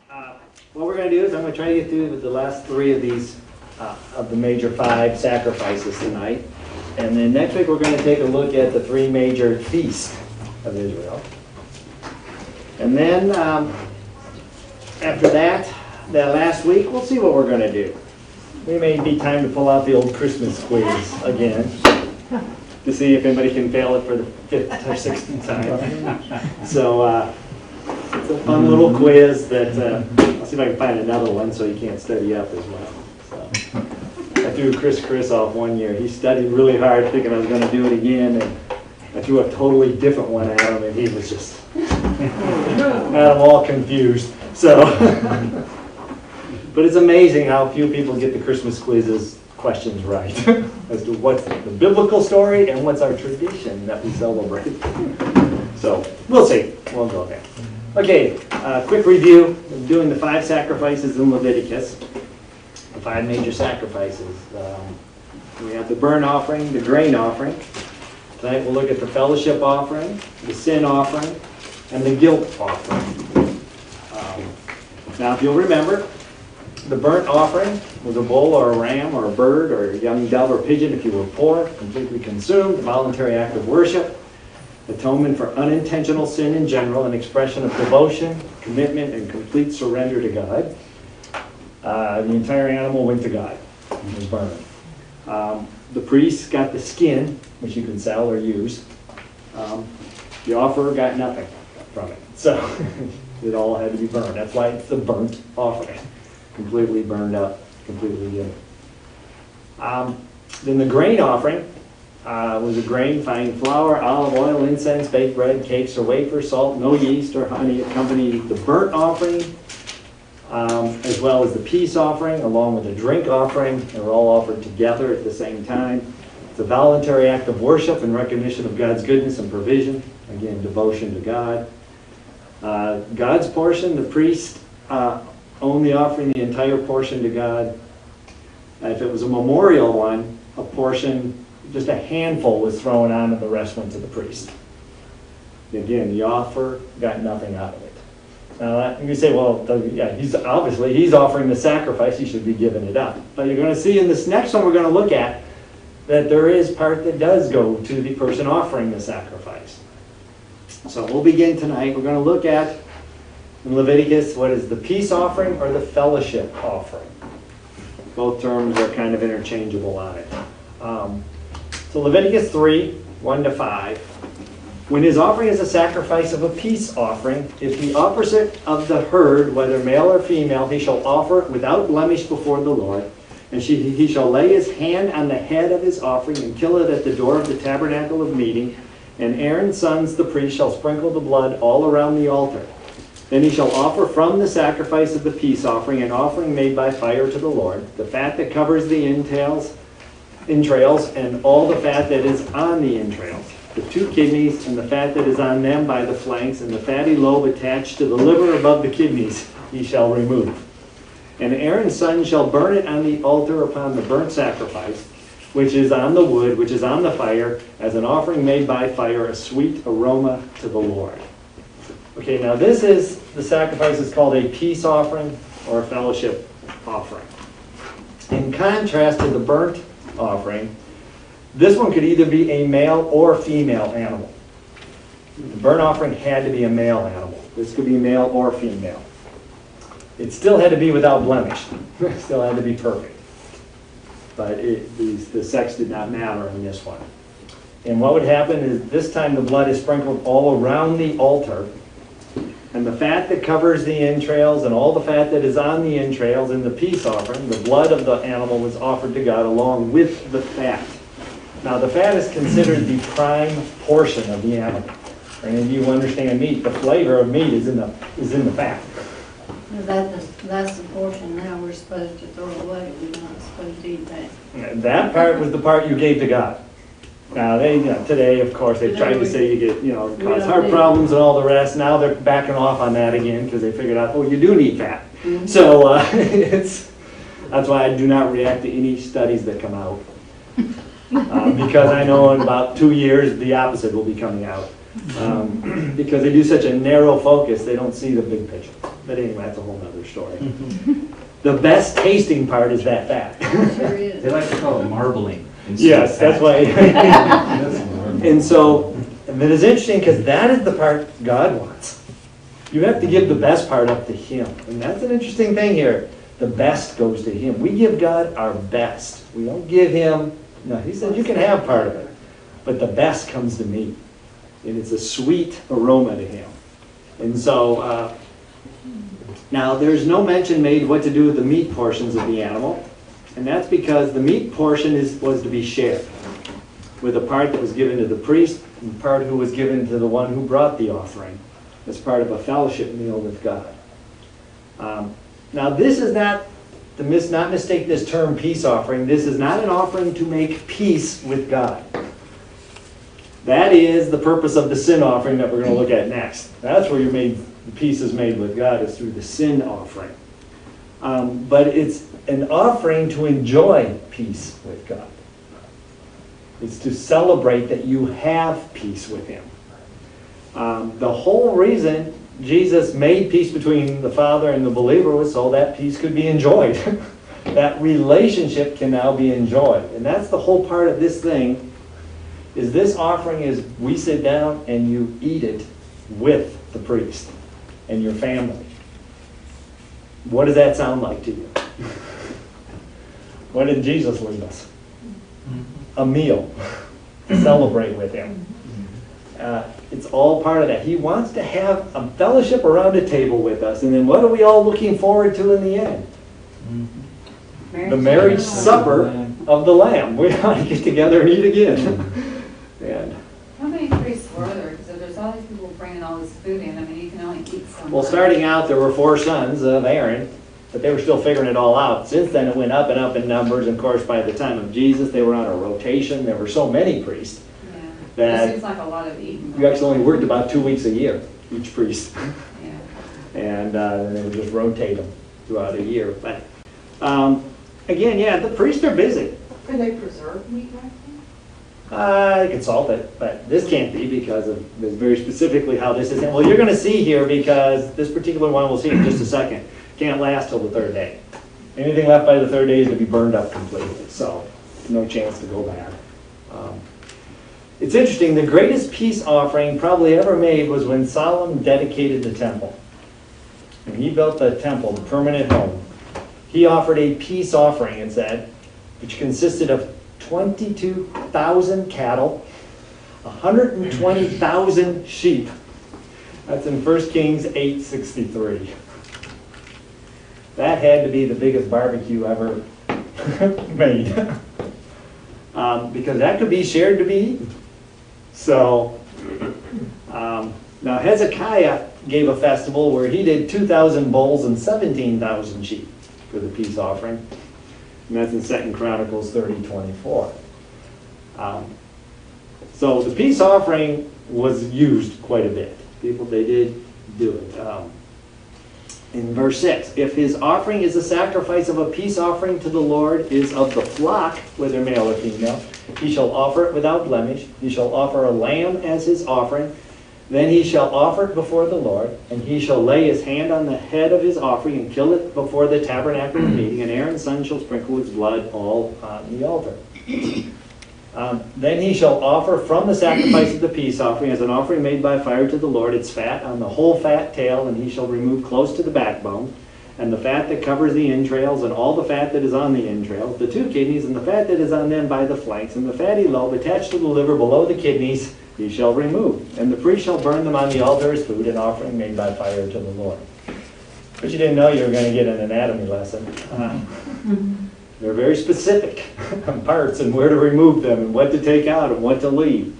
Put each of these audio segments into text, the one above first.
What we're going to do is I'm going to try to get through with the last three of these, of the major 5 sacrifices tonight. And then next week we're going to take a look at the 3 major feasts of Israel. And then after that last week, we'll see what we're going to do. It may be time to pull out the old Christmas quiz again to see if anybody can fail it for the 5th or 6th time. So it's a fun little quiz that I'll see if I can find another one so you can't study up as well. So I threw Chris off one year. He studied really hard thinking I was going to do it again, and I threw a totally different one at him, and he was just had them all confused. So, but it's amazing how few people get the Christmas quizzes questions right as to what's the biblical story and what's our tradition that we celebrate. So we'll see. We'll go there. Okay, quick review. I'm doing the 5 sacrifices in Leviticus, the 5 major sacrifices. We have the burnt offering, the grain offering. Tonight we'll look at the fellowship offering, the sin offering, and the guilt offering. Now if you'll remember, the burnt offering was a bull or a ram or a bird or a young dove or pigeon if you were poor, completely consumed, a voluntary act of worship, atonement for unintentional sin in general, an expression of devotion, commitment, and complete surrender to God. The entire animal went to God and was burned. The priest got the skin, which you could sell or use. The offerer got nothing from it. So it all had to be burned. That's why it's the burnt offering. Completely burned up, completely given. Then the grain offering was a grain, fine flour, olive oil, incense, baked bread, cakes or wafers, salt, no yeast or honey accompanied the burnt offering, as well as the peace offering, along with the drink offering. They were all offered together at the same time. It's a voluntary act of worship in recognition of God's goodness and provision. Again, devotion to God. God's portion, the priest only offering the entire portion to God. If it was a memorial one, a portion, just a handful was thrown on and the rest went to the priest. Again, the offerer got nothing out of it. Now you say, well, yeah, he's offering the sacrifice, he should be giving it up. But you're going to see in this next one we're going to look at that there is part that does go to the person offering the sacrifice. So we'll begin tonight. We're going to look at, in Leviticus, what is the peace offering or the fellowship offering. Both terms are kind of interchangeable on it. So Leviticus 3, 1-5. When his offering is a sacrifice of a peace offering, if he offers it of the herd, whether male or female, he shall offer it without blemish before the Lord. And he shall lay his hand on the head of his offering and kill it at the door of the tabernacle of meeting. And Aaron's sons, the priest, shall sprinkle the blood all around the altar. Then he shall offer from the sacrifice of the peace offering an offering made by fire to the Lord, the fat that covers the entrails, and all the fat that is on the entrails, the 2 kidneys, and the fat that is on them by the flanks, and the fatty lobe attached to the liver above the kidneys he shall remove. And Aaron's son shall burn it on the altar upon the burnt sacrifice, which is on the wood, which is on the fire, as an offering made by fire, a sweet aroma to the Lord. Okay, now this is, the sacrifice is called a peace offering or a fellowship offering. In contrast to the burnt offering, this one could either be a male or female animal. The burnt offering had to be a male animal. This could be male or female. It still had to be without blemish. It still had to be perfect. But the sex did not matter in this one. And what would happen is this time the blood is sprinkled all around the altar, and the fat that covers the entrails and all the fat that is on the entrails in the peace offering, the blood of the animal was offered to God along with the fat. Now the fat is considered the prime portion of the animal. For any of you who understand meat, the flavor of meat is in the fat. That's the portion now we're supposed to throw away. We're not supposed to eat that. And that part was the part you gave to God. Now today, of course, they tried to say you get, cause heart problems and all the rest. Now they're backing off on that again because they figured out, you do need fat. Mm-hmm. So that's why I do not react to any studies that come out. Because I know in about 2 years the opposite will be coming out. Because they do such a narrow focus, they don't see the big picture. But anyway, that's a whole nother story. The best tasting part is that fat. Sure is. They like to call it marbling. Yes, that's why. And so, and it is interesting because that is the part God wants. You have to give the best part up to Him. And that's an interesting thing here. The best goes to Him. We give God our best. We don't give Him, no, He said you can have part of it. But the best comes to me. And it's a sweet aroma to Him. And so, now there's no mention made what to do with the meat portions of the animal. And that's because the meat portion was to be shared, with a part that was given to the priest and a part who was given to the one who brought the offering as part of a fellowship meal with God. Now this is not, not mistake this term peace offering, this is not an offering to make peace with God. That is the purpose of the sin offering that we're going to look at next. That's where the peace is made with God, is through the sin offering. But it's an offering to enjoy peace with God. It's to celebrate that you have peace with Him. The whole reason Jesus made peace between the Father and the believer was so that peace could be enjoyed. That relationship can now be enjoyed. And that's the whole part of this thing, is this offering is we sit down and you eat it with the priest and your family. What does that sound like to you? What did Jesus leave us? A meal. To celebrate with Him. It's all part of that. He wants to have a fellowship around a table with us. And then what are we all looking forward to in the end? The marriage supper of the Lamb. We want to get together and eat again. And How many priests were there? Because there's all these people bringing all this food in. I mean, you can only eat some. well, starting out, there were 4 sons of Aaron, but they were still figuring it all out. Since then, it went up and up in numbers. And of course, by the time of Jesus, they were on a rotation. There were so many priests Yeah. that It seems like a lot of eating. you actually only worked about 2 weeks a year, each priest. Yeah. And then they would just rotate them throughout a year. But again, yeah, the priests are busy. Could they preserve meat like that? You can salt it, but this can't be because of very specifically how this is. Well, you're going to see here because this particular one we'll see in just a second. Can't last till the 3rd day. Anything left by the 3rd day is going to be burned up completely. So no chance to go back. It's interesting. The greatest peace offering probably ever made was when Solomon dedicated the temple. When he built the temple, the permanent home, he offered a peace offering, it said, which consisted of 22,000 cattle, 120,000 sheep. That's in 1 Kings 8:63. That had to be the biggest barbecue ever made. Because that could be shared to be eaten. So, now Hezekiah gave a festival where he did 2,000 bulls and 17,000 sheep for the peace offering. And that's in 2 Chronicles 30:24. So the peace offering was used quite a bit. They did do it. In verse 6, if his offering is a sacrifice of a peace offering to the Lord, is of the flock, whether male or female, he shall offer it without blemish. He shall offer a lamb as his offering. Then he shall offer it before the Lord, and he shall lay his hand on the head of his offering and kill it before the tabernacle of meeting, and Aaron's son shall sprinkle his blood all on the altar. Then he shall offer from the sacrifice of the peace offering as an offering made by fire to the Lord its fat on the whole fat tail, and he shall remove close to the backbone, and the fat that covers the entrails, and all the fat that is on the entrails, the 2 kidneys, and the fat that is on them by the flanks, and the fatty lobe attached to the liver below the kidneys, he shall remove. And the priest shall burn them on the altar as food, an offering made by fire to the Lord. But you didn't know you were going to get an anatomy lesson. They're very specific on parts and where to remove them and what to take out and what to leave.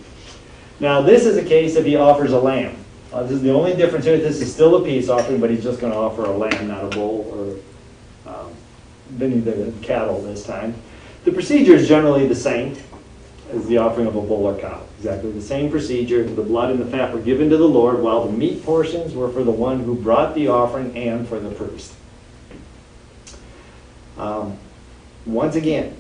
Now this is a case if he offers a lamb. This is the only difference here. This is still a peace offering, but he's just going to offer a lamb, not a bull or the cattle this time. The procedure is generally the same as the offering of a bull or cow. Exactly the same procedure. The blood and the fat were given to the Lord, while the meat portions were for the one who brought the offering and for the priest. Once again,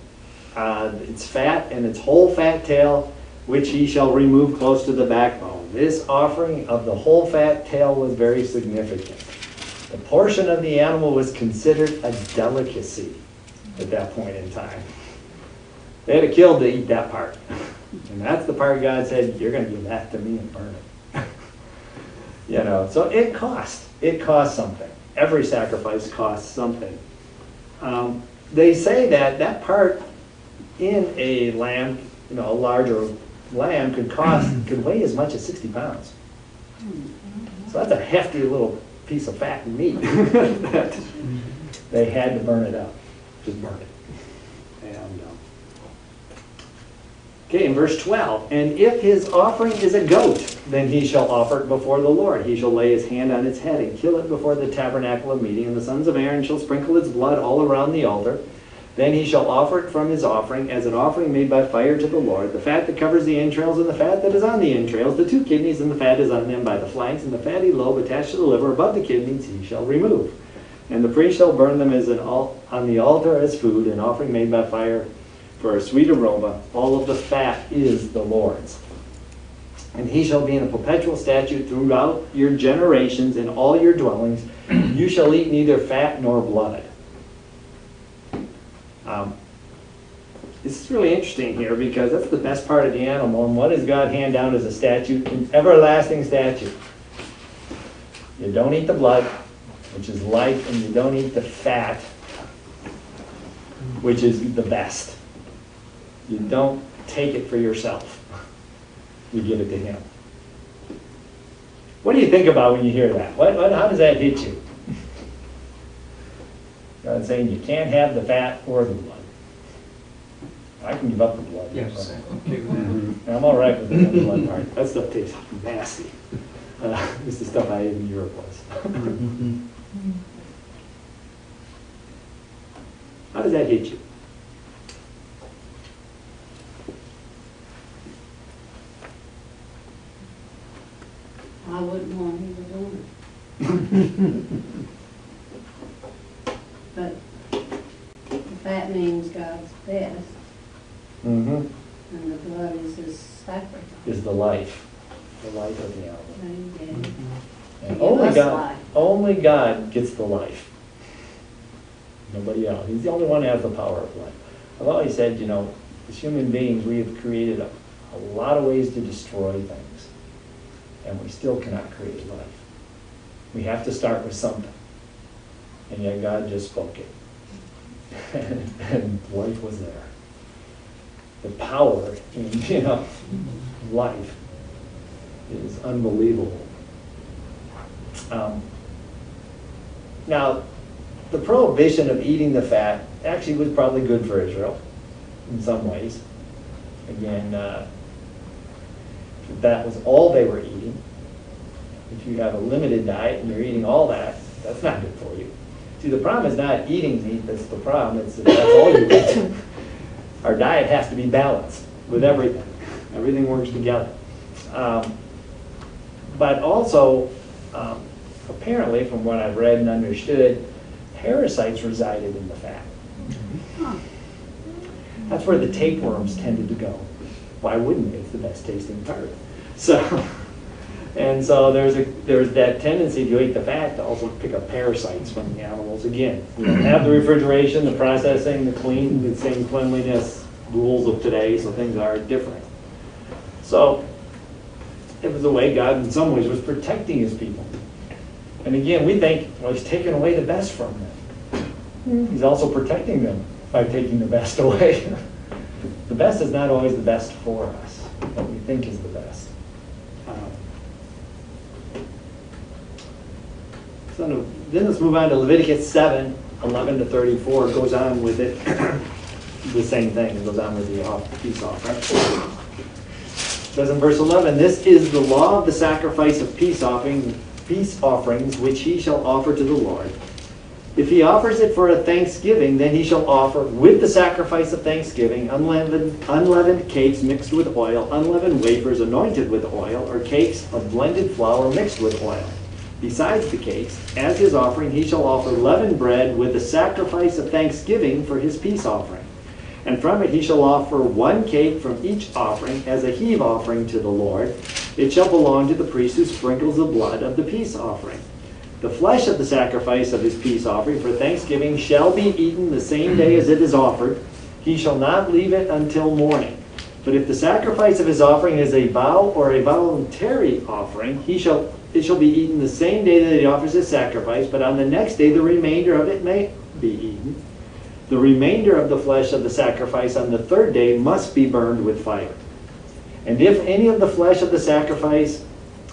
its fat and its whole fat tail, which he shall remove close to the backbone. This offering of the whole fat tail was very significant. The portion of the animal was considered a delicacy at that point in time. They had to kill to eat that part. And that's the part God said, you're going to give that to me and burn it. You know, so it cost. It cost something. Every sacrifice costs something. They say that that part in a lamb, you know, a larger lamb could weigh as much as 60 pounds. So that's a hefty little piece of fat and meat that they had to burn it up. Just burn it. And okay, in verse 12, and if his offering is a goat, then he shall offer it before the Lord. He shall lay his hand on its head and kill it before the tabernacle of meeting, and the sons of Aaron shall sprinkle its blood all around the altar. Then he shall offer it from his offering as an offering made by fire to the Lord. The fat that covers the entrails and the fat that is on the entrails, the 2 kidneys and the fat is on them by the flanks, and the fatty lobe attached to the liver above the kidneys he shall remove. And the priest shall burn them as on the altar as food, an offering made by fire for a sweet aroma. All of the fat is the Lord's. And he shall be in a perpetual statute throughout your generations in all your dwellings. You shall eat neither fat nor blood. This is really interesting here because that's the best part of the animal. And what does God hand down as a statute? An everlasting statute. You don't eat the blood, which is life, and you don't eat the fat, which is the best. You don't take it for yourself. You give it to him. What do you think about when you hear that? How does that hit you? God's saying you can't have the fat or the blood. I can give up the blood. Yes. I'm all right with the blood part. That stuff tastes nasty. It's the stuff I ate in Europe was. How does that hit you? I wouldn't want him to do it. But the fat means God's best, Mm-hmm. and the blood is his sacrifice. Is the life of the animal. Amen. And Give us life. only God gets the life. Nobody else. He's the only one who has the power of life. I've always said, you know, as human beings, we have created a lot of ways to destroy things, and we still cannot create life. We have to start with something, and yet God just spoke it, and life was there. The power in, you know, life is unbelievable. Now, the prohibition of eating the fat actually was probably good for Israel in some ways. Again, if that was all they were eating, if you have a limited diet and you're eating all that, that's not good for you. See, the problem is not eating meat, that's the problem. It's if that's all you eat. Our diet has to be balanced with everything. Everything works together. But also, apparently, from what I've read and understood, parasites resided in the fat. That's where the tapeworms tended to go. Why wouldn't they? It's the best tasting part. So, and so there's that tendency to eat the fat to also pick up parasites from the animals. Again, we don't have the refrigeration, the processing, the same cleanliness rules of today, so things are different. So it was a way God, in some ways, was protecting his people. And again, we think, well, he's taking away the best from them. He's also protecting them by taking the best away. The best is not always the best for us, what we think is the best. So then let's move on to Leviticus 7, 11 to 34. It goes on with it, the same thing. It goes on with the peace offering. It says in verse 11, this is the law of the sacrifice of peace offerings, which he shall offer to the Lord. If he offers it for a thanksgiving, then he shall offer with the sacrifice of thanksgiving unleavened cakes mixed with oil, unleavened wafers anointed with oil, or cakes of blended flour mixed with oil. Besides the cakes, as his offering, he shall offer leavened bread with the sacrifice of thanksgiving for his peace offering. And from it he shall offer one cake from each offering as a heave offering to the Lord. It shall belong to the priest who sprinkles the blood of the peace offering. The flesh of the sacrifice of his peace offering for thanksgiving shall be eaten the same day as it is offered. He shall not leave it until morning. But if the sacrifice of his offering is a vow or a voluntary offering, it shall be eaten the same day that he offers his sacrifice, but on the next day the remainder of it may be eaten. The remainder of the flesh of the sacrifice on the third day must be burned with fire. And if any of the flesh of the sacrifice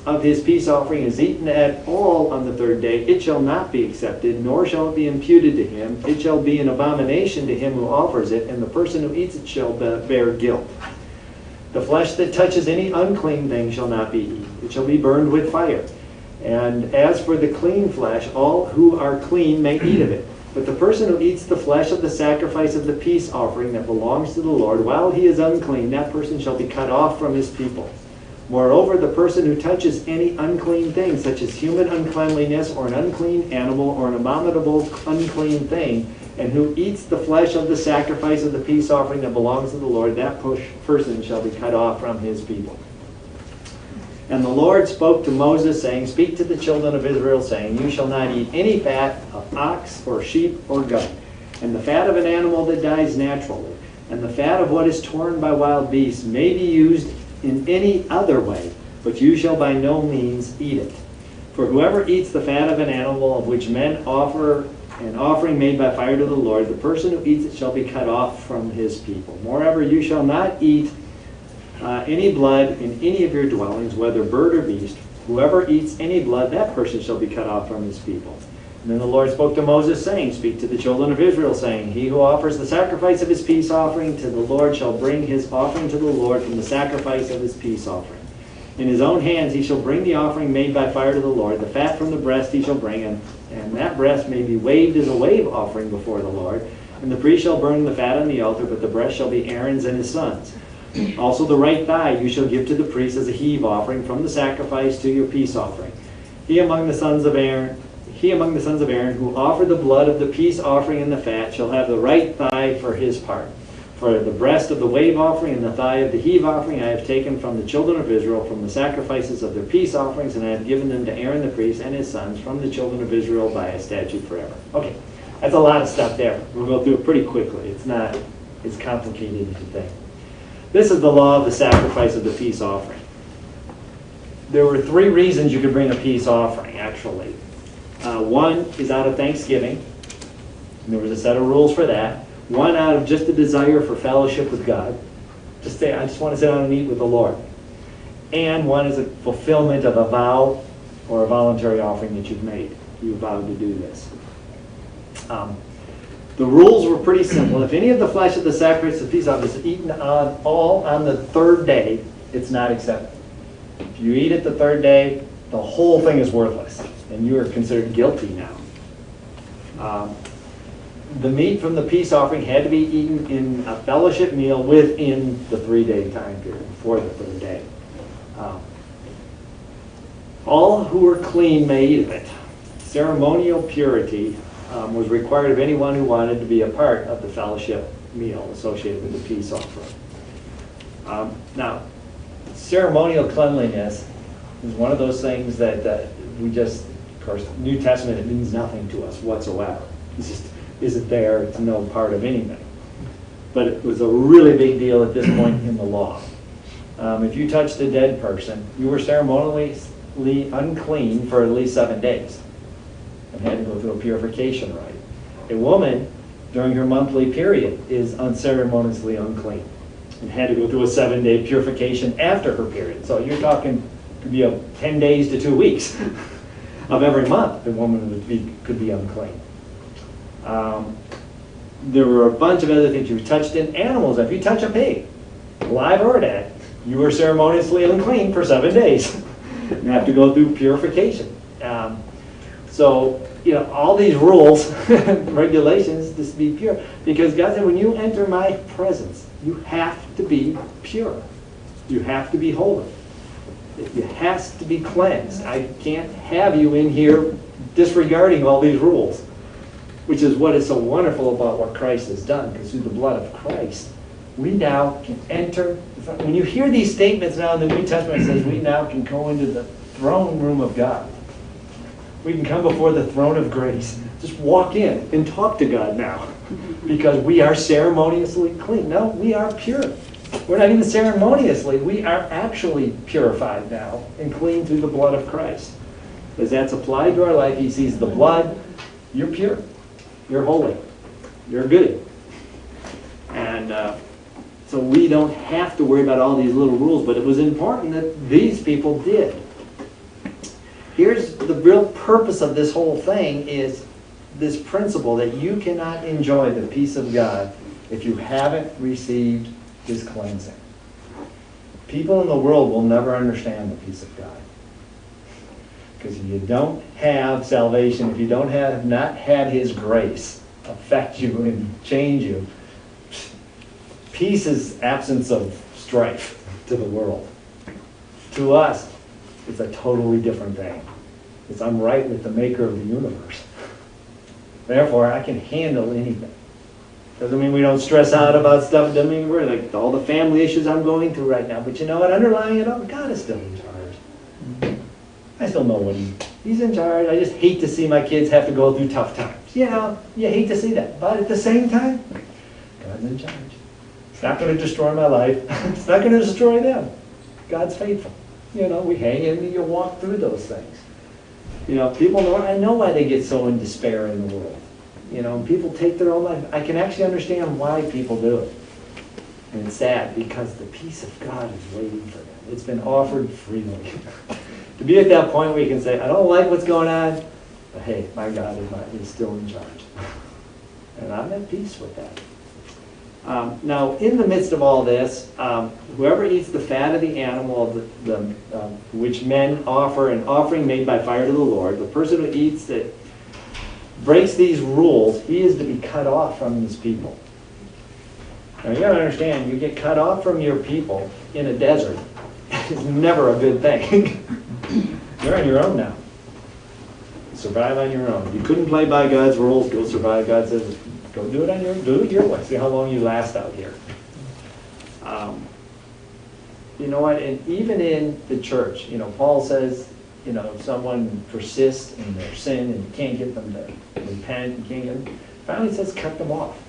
of his peace offering is eaten at all on the third day, it shall not be accepted, nor shall it be imputed to him. It shall be an abomination to him who offers it, and the person who eats it shall bear guilt. The flesh that touches any unclean thing shall not be eaten. It shall be burned with fire. And as for the clean flesh, all who are clean may eat of it. But the person who eats the flesh of the sacrifice of the peace offering that belongs to the Lord, while he is unclean, that person shall be cut off from his people. Moreover, the person who touches any unclean thing, such as human uncleanliness, or an unclean animal, or an abominable unclean thing, and who eats the flesh of the sacrifice of the peace offering that belongs to the Lord, that person shall be cut off from his people. And the Lord spoke to Moses, saying, Speak to the children of Israel, saying, You shall not eat any fat of ox or sheep or goat, and the fat of an animal that dies naturally, and the fat of what is torn by wild beasts may be used in any other way, but you shall by no means eat it. For whoever eats the fat of an animal of which men offer an offering made by fire to the Lord, the person who eats it shall be cut off from his people. Moreover, you shall not eat any blood in any of your dwellings, whether bird or beast. Whoever eats any blood, that person shall be cut off from his people. And then the Lord spoke to Moses, saying, Speak to the children of Israel, saying, He who offers the sacrifice of his peace offering to the Lord shall bring his offering to the Lord from the sacrifice of his peace offering. In his own hands he shall bring the offering made by fire to the Lord. The fat from the breast he shall bring, and that breast may be waved as a wave offering before the Lord. And the priest shall burn the fat on the altar, but the breast shall be Aaron's and his sons. Also the right thigh you shall give to the priest as a heave offering from the sacrifice to your peace offering. He among the sons of Aaron who offer the blood of the peace offering and the fat shall have the right thigh for his part. For the breast of the wave offering and the thigh of the heave offering I have taken from the children of Israel from the sacrifices of their peace offerings, and I have given them to Aaron the priest and his sons from the children of Israel by a statute forever. Okay, that's a lot of stuff there. We'll go through it pretty quickly. It's complicated to think. This is the law of the sacrifice of the peace offering. There were 3 reasons you could bring a peace offering, actually. One is out of thanksgiving. And there was a set of rules for that. One out of just a desire for fellowship with God. I just want to sit down and eat with the Lord. And one is a fulfillment of a vow or a voluntary offering that you've made. You vowed to do this. The rules were pretty simple. If any of the flesh of the sacrifice of peace offering is eaten on the third day, it's not accepted. If you eat it the third day, the whole thing is worthless, and you are considered guilty now. The meat from the peace offering had to be eaten in a fellowship meal within the 3-day time period, before the third day. All who were clean may eat of it. Ceremonial purity was required of anyone who wanted to be a part of the fellowship meal associated with the peace offering. Now, ceremonial cleanliness is one of those things that we just, of course, New Testament, it means nothing to us whatsoever. It's just isn't there, it's no part of anything. But it was a really big deal at this point in the law. If you touched a dead person, you were ceremonially unclean for at least 7 days and had to go through a purification rite. A woman, during her monthly period, is unceremoniously unclean and had to go through a 7-day purification after her period. So you're talking, could be 10 days to 2 weeks of every month the woman could be unclean. There were a bunch of other things. You touched in animals. If you touch a pig, live or dead, you were ceremoniously unclean for 7 days. You have to go through purification. So, all these rules, regulations, just to be pure. Because God said, when you enter my presence, you have to be pure. You have to be holy. It has to be cleansed. I can't have you in here disregarding all these rules. Which is what is so wonderful about what Christ has done, because through the blood of Christ, we now can enter. When you hear these statements now in the New Testament, it says we now can go into the throne room of God. We can come before the throne of grace. Just walk in and talk to God now. Because we are ceremoniously clean. No, we are pure. We're not even ceremoniously. We are actually purified now and clean through the blood of Christ. As that's applied to our life, he sees the blood. You're pure. You're holy. You're good. And so we don't have to worry about all these little rules, but it was important that these people did. Here's the real purpose of this whole thing is this principle that you cannot enjoy the peace of God if you haven't received his cleansing. People in the world will never understand the peace of God. Because if you don't have salvation, if you don't have not had his grace affect you and change you, peace is absence of strife to the world. To us, it's a totally different thing. It's I'm right with the maker of the universe. Therefore, I can handle anything. Doesn't mean we don't stress out about stuff. Doesn't mean we're like all the family issues I'm going through right now. But you know what? Underlying it all, God is still in charge. I still know what he's in charge. I just hate to see my kids have to go through tough times. You know, you hate to see that. But at the same time, God's in charge. It's not going to destroy my life. It's not going to destroy them. God's faithful. You know, we hang in and you walk through those things. You know, people know, I know why they get so in despair in the world. You know, people take their own life. I can actually understand why people do it. And it's sad because the peace of God is waiting for them. It's been offered freely. To be at that point where you can say, I don't like what's going on, but hey, my God is still in charge. And I'm at peace with that. Now, in the midst of all this, whoever eats the fat of the animal, which men offer an offering made by fire to the Lord, the person who eats it, breaks these rules, he is to be cut off from his people. Now, you got to understand, you get cut off from your people in a desert is never a good thing. You're on your own now. Survive on your own. You couldn't play by God's rules, go survive. God says, go do it your way. See how long you last out here. You know what? And even in the church, you know, Paul says, you know, if someone persists in their sin and you can't get them to repent, you can't get them, finally says cut them off.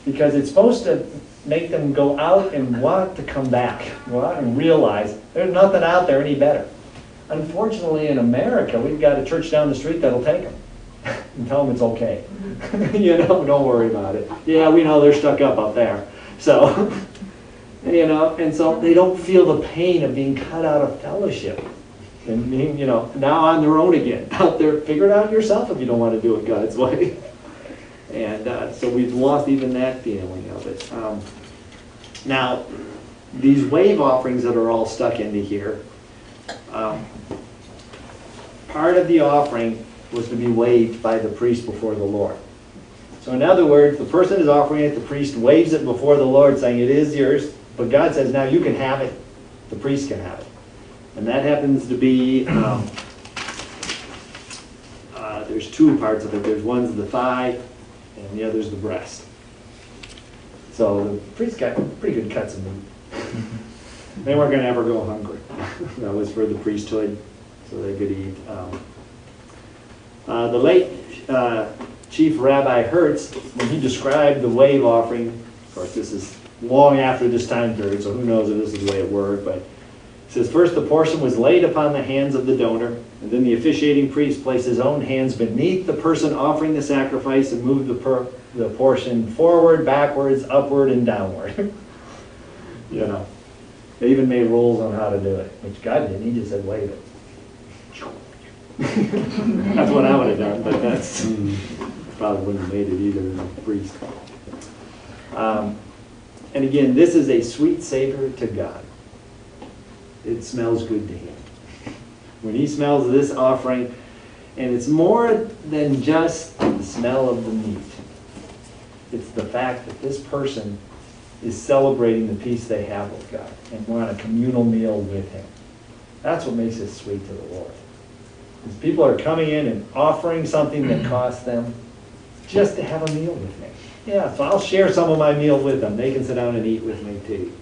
Because it's supposed to make them go out and want to come back, go out and realize there's nothing out there any better. Unfortunately, in America, we've got a church down the street that'll take them and tell them it's okay. You know, don't worry about it. Yeah, we know they're stuck up there. So, you know, and so they don't feel the pain of being cut out of fellowship. And being, you know, now on their own again. Out there, figure it out yourself if you don't want to do it God's way. And so we've lost even that feeling of it. Now, these wave offerings that are all stuck into here, part of the offering was to be waved by the priest before the Lord. So in other words, the person is offering it, the priest waves it before the Lord saying it is yours, but God says now you can have it, the priest can have it. And that happens to be, there's two parts of it. There's one's the thigh, and the other's the breast. So the priest got pretty good cuts of meat. They weren't going to ever go hungry. That was for the priesthood, so they could eat. The late Chief Rabbi Hertz, when he described the wave offering, of course this is long after this time period, so who knows if this is the way it worked, but it says, first the portion was laid upon the hands of the donor, and then the officiating priest placed his own hands beneath the person offering the sacrifice and moved the portion forward, backwards, upward, and downward. You know, they even made rules on how to do it, which God didn't. He just said, wave it. That's what I would have done, but that's probably wouldn't have made it either as a priest. And again, this is a sweet savor to God. It smells good to him. When he smells this offering, and it's more than just the smell of the meat. It's the fact that this person is celebrating the peace they have with God, and we're on a communal meal with him. That's what makes it sweet to the Lord. Because people are coming in and offering something that costs them just to have a meal with me. Yeah, so I'll share some of my meal with them. They can sit down and eat with me too.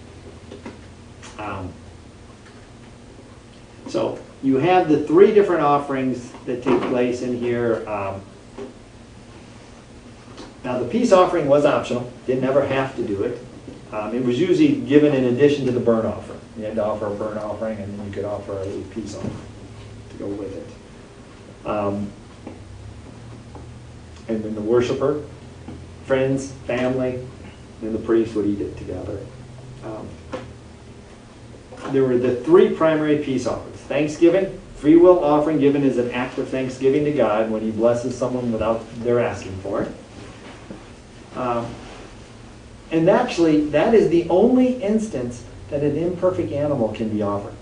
So you have the three different offerings that take place in here. Now the peace offering was optional, didn't ever have to do it. It was usually given in addition to the burnt offering. You had to offer a burnt offering and then you could offer a peace offering to go with it. And then the worshiper, friends, family, and the priest would eat it together. There were the three primary peace offerings. Thanksgiving, free will offering given as an act of thanksgiving to God when he blesses someone without their asking for it. And actually, that is the only instance that an imperfect animal can be offered,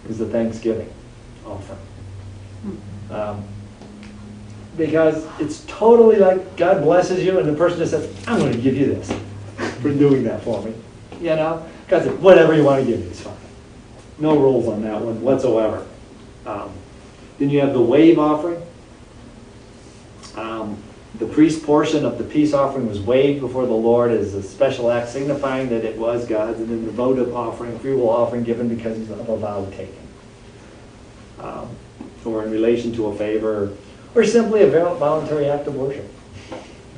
is the Thanksgiving offering. Because it's totally like God blesses you and the person just says, I'm going to give you this for doing that for me. You know? God said, whatever you want to give me is fine. No rules on that one whatsoever. Then you have the wave offering. The priest portion of the peace offering was waved before the Lord as a special act signifying that it was God's, and then the votive offering, free will offering given because of a vow taken. Or in relation to a favor, or simply a voluntary act of worship. I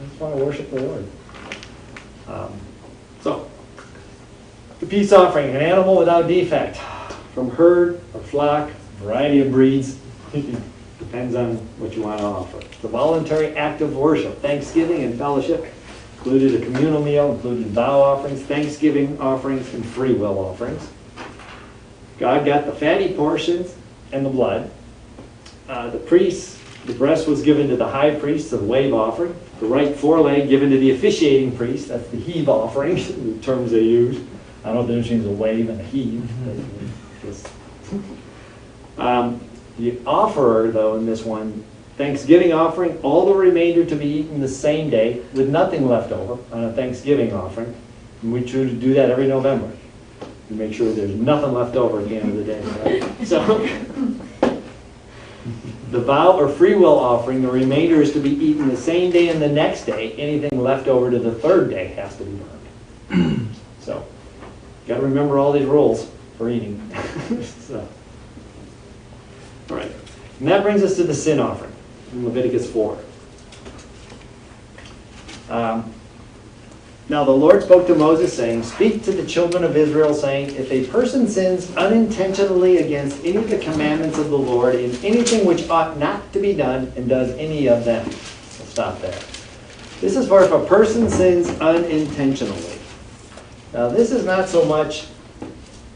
just want to worship the Lord. So, the peace offering, an animal without defect, from herd or flock, variety of breeds, depends on what you want to offer. The voluntary act of worship, thanksgiving and fellowship, included a communal meal, included vow offerings, thanksgiving offerings, and free will offerings. God got the fatty portions and the blood. The breast was given to the high priest of the wave offering. The right foreleg given to the officiating priest. That's the heave offering, the terms they use. I don't know the difference between a wave and a heave. The offerer, though, in this one, Thanksgiving offering, all the remainder to be eaten the same day with nothing left over on a Thanksgiving offering. And we try to do that every November. We make sure there's nothing left over at the end of the day. Right? So, the vow or free will offering, the remainder is to be eaten the same day and the next day. Anything left over to the third day has to be burned. So, you got to remember all these rules for eating. So. All right, and that brings us to the sin offering in Leviticus 4. Now the Lord spoke to Moses, saying, speak to the children of Israel, saying, if a person sins unintentionally against any of the commandments of the Lord in anything which ought not to be done and does any of them. We'll stop there. This is for if a person sins unintentionally. Now this is not so much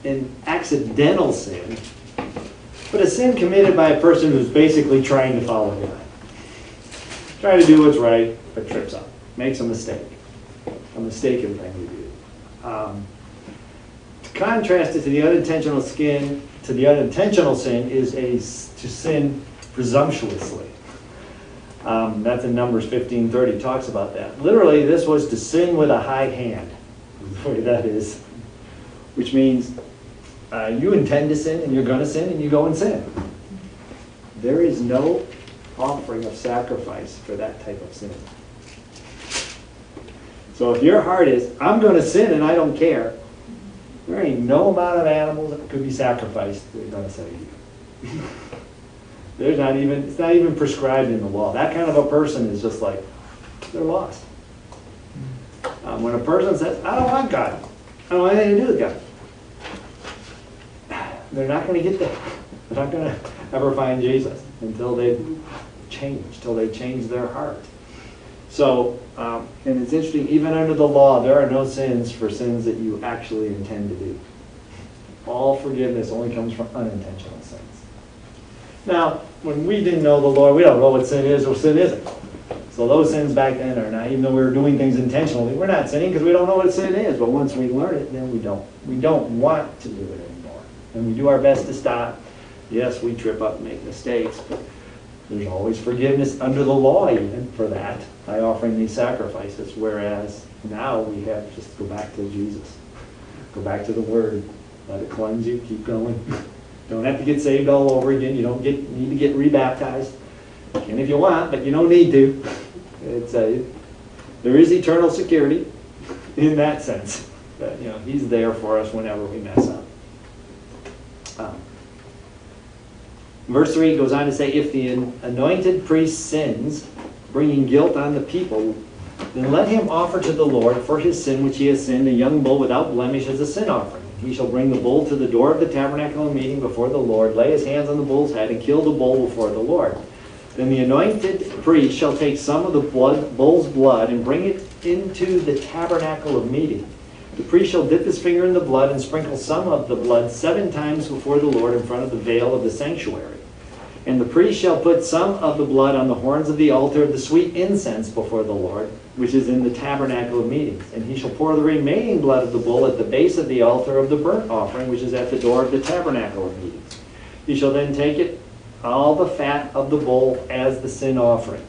an accidental sin, but a sin committed by a person who's basically trying to follow God. Trying to do what's right, but trips up. Makes a mistake. A mistaken thing to do. To contrast it to the unintentional sin, is to sin presumptuously. That's in Numbers 15:30, talks about that. Literally, this was to sin with a high hand. The way that is. Which means you intend to sin, and you're going to sin, and you go and sin. There is no offering of sacrifice for that type of sin. So if your heart is, I'm going to sin and I don't care, there ain't no amount of animals that could be sacrificed that are going to save you. It's not even prescribed in the law. That kind of a person is just like, they're lost. When a person says, I don't want God, I don't want anything to do with God, they're not going to get there. They're not going to ever find Jesus until they change their heart. So, and it's interesting, even under the law, there are no sins for sins that you actually intend to do. All forgiveness only comes from unintentional sins. Now, when we didn't know the Lord, we don't know what sin is or sin isn't. So those sins back then are not, even though we were doing things intentionally, we're not sinning because we don't know what sin is. But once we learn it, then we don't. We don't want to do it anymore. And we do our best to stop. Yes, we trip up and make mistakes, but there's always forgiveness under the law even for that, by offering these sacrifices. Whereas now we have just go back to Jesus. Go back to the Word. Let it cleanse you. Keep going. Don't have to get saved all over again. You don't need to get rebaptized. You can if you want, but you don't need to. There is eternal security in that sense. That, He's there for us whenever we mess up. Verse 3 goes on to say, if the anointed priest sins, bringing guilt on the people, then let him offer to the Lord for his sin which he has sinned a young bull without blemish as a sin offering. He shall bring the bull to the door of the tabernacle of meeting before the Lord, lay his hands on the bull's head, and kill the bull before the Lord. Then the anointed priest shall take some of the bull's blood and bring it into the tabernacle of meeting. The priest shall dip his finger in the blood and sprinkle some of the blood 7 times before the Lord in front of the veil of the sanctuary. And the priest shall put some of the blood on the horns of the altar of the sweet incense before the Lord, which is in the tabernacle of meetings. And he shall pour the remaining blood of the bull at the base of the altar of the burnt offering, which is at the door of the tabernacle of meetings. He shall then take it, all the fat of the bull as the sin offering,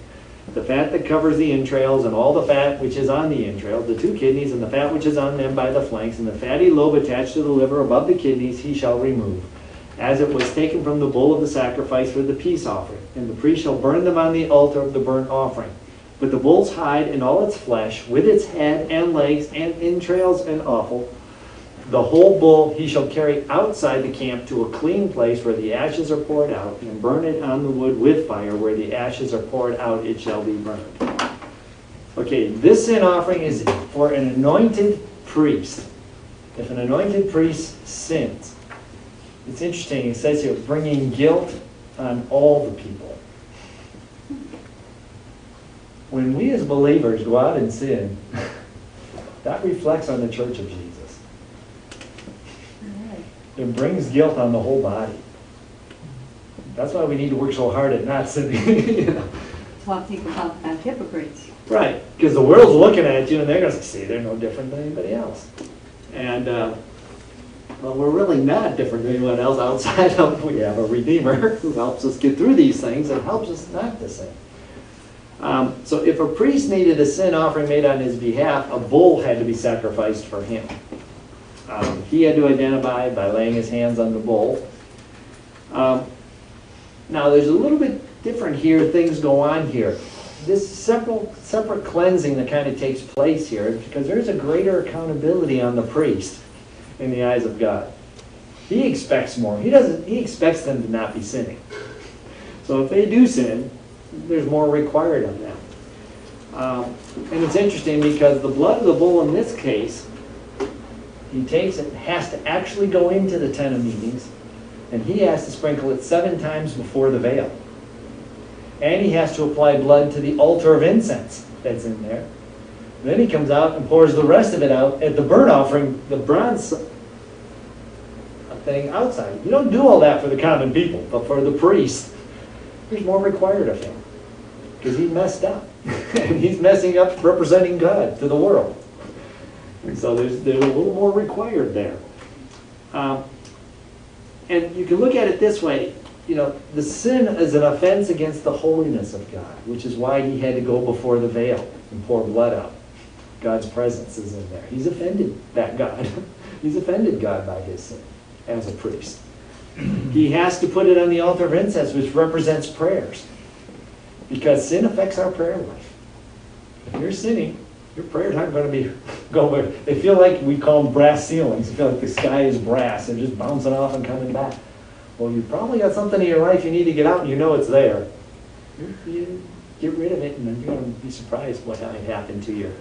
the fat that covers the entrails, and all the fat which is on the entrails, the 2 kidneys, and the fat which is on them by the flanks, and the fatty lobe attached to the liver above the kidneys he shall remove, as it was taken from the bull of the sacrifice for the peace offering. And the priest shall burn them on the altar of the burnt offering. But the bull's hide and all its flesh, with its head and legs and entrails and offal, the whole bull he shall carry outside the camp to a clean place where the ashes are poured out, and burn it on the wood with fire. Where the ashes are poured out, it shall be burned. Okay, this sin offering is for an anointed priest. If an anointed priest sins, it's interesting, it says here, bringing guilt on all the people. When we as believers go out and sin, that reflects on the church of Jesus. It brings guilt on the whole body. That's why we need to work so hard at not sinning. You know? That's why people talk about hypocrites. Right, because the world's looking at you and they're going to say they're no different than anybody else. And, well, we're really not different than anyone else outside of, we have a Redeemer who helps us get through these things and helps us not to sin. So if a priest needed a sin offering made on his behalf, a bull had to be sacrificed for him. He had to identify by laying his hands on the bull. Now there's a little bit different here, things go on here. This separate cleansing that kind of takes place here, because there's a greater accountability on the priest in the eyes of God. He expects more. He expects them to not be sinning. So if they do sin, there's more required of them. And it's interesting because the blood of the bull in this case, he takes it, has to actually go into the tent of meetings, and he has to sprinkle it 7 times before the veil. And he has to apply blood to the altar of incense that's in there. Then he comes out and pours the rest of it out at the burnt offering, the bronze thing outside. You don't do all that for the common people, but for the priest, there's more required of him. Because he messed up. And he's messing up representing God to the world. And so there's a little more required there. And you can look at it this way. You know, the sin is an offense against the holiness of God, which is why he had to go before the veil and pour blood out. God's presence is in there. He's offended that God. He's offended God by his sin as a priest. He has to put it on the altar of incense, which represents prayers. Because sin affects our prayer life. If you're sinning, your prayers aren't going to be going. They feel like, we call them brass ceilings. You feel like the sky is brass. They're just bouncing off and coming back. Well, you probably got something in your life you need to get out, and you know it's there. You get rid of it, and then you're going to be surprised what might happen to your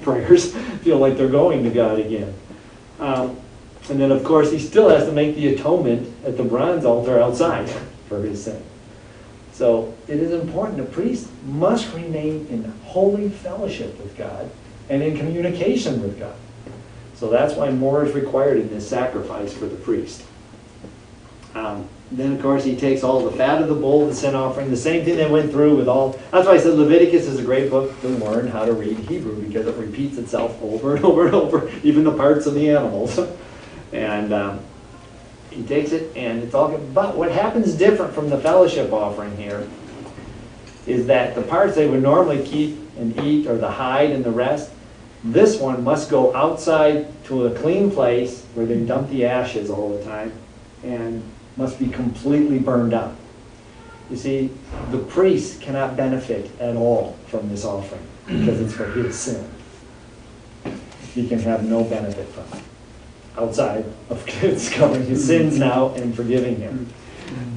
prayers. Feel like they're going to God again. And then, of course, he still has to make the atonement at the bronze altar outside for his sin. So it is important. A priest must remain in holy fellowship with God and in communication with God. So that's why more is required in this sacrifice for the priest. Then, of course, he takes all the fat of the bull, the sin offering, the same thing they went through with all. That's why I said Leviticus is a great book to learn how to read Hebrew, because it repeats itself over and over and over, even the parts of the animals. And he takes it, and it's all. But what happens different from the fellowship offering here is that the parts they would normally keep and eat, or the hide and the rest, this one must go outside to a clean place where they dump the ashes all the time, and must be completely burned up. You see, the priest cannot benefit at all from this offering because it's for his sin. He can have no benefit from it. outside of discovering his sins now and forgiving him.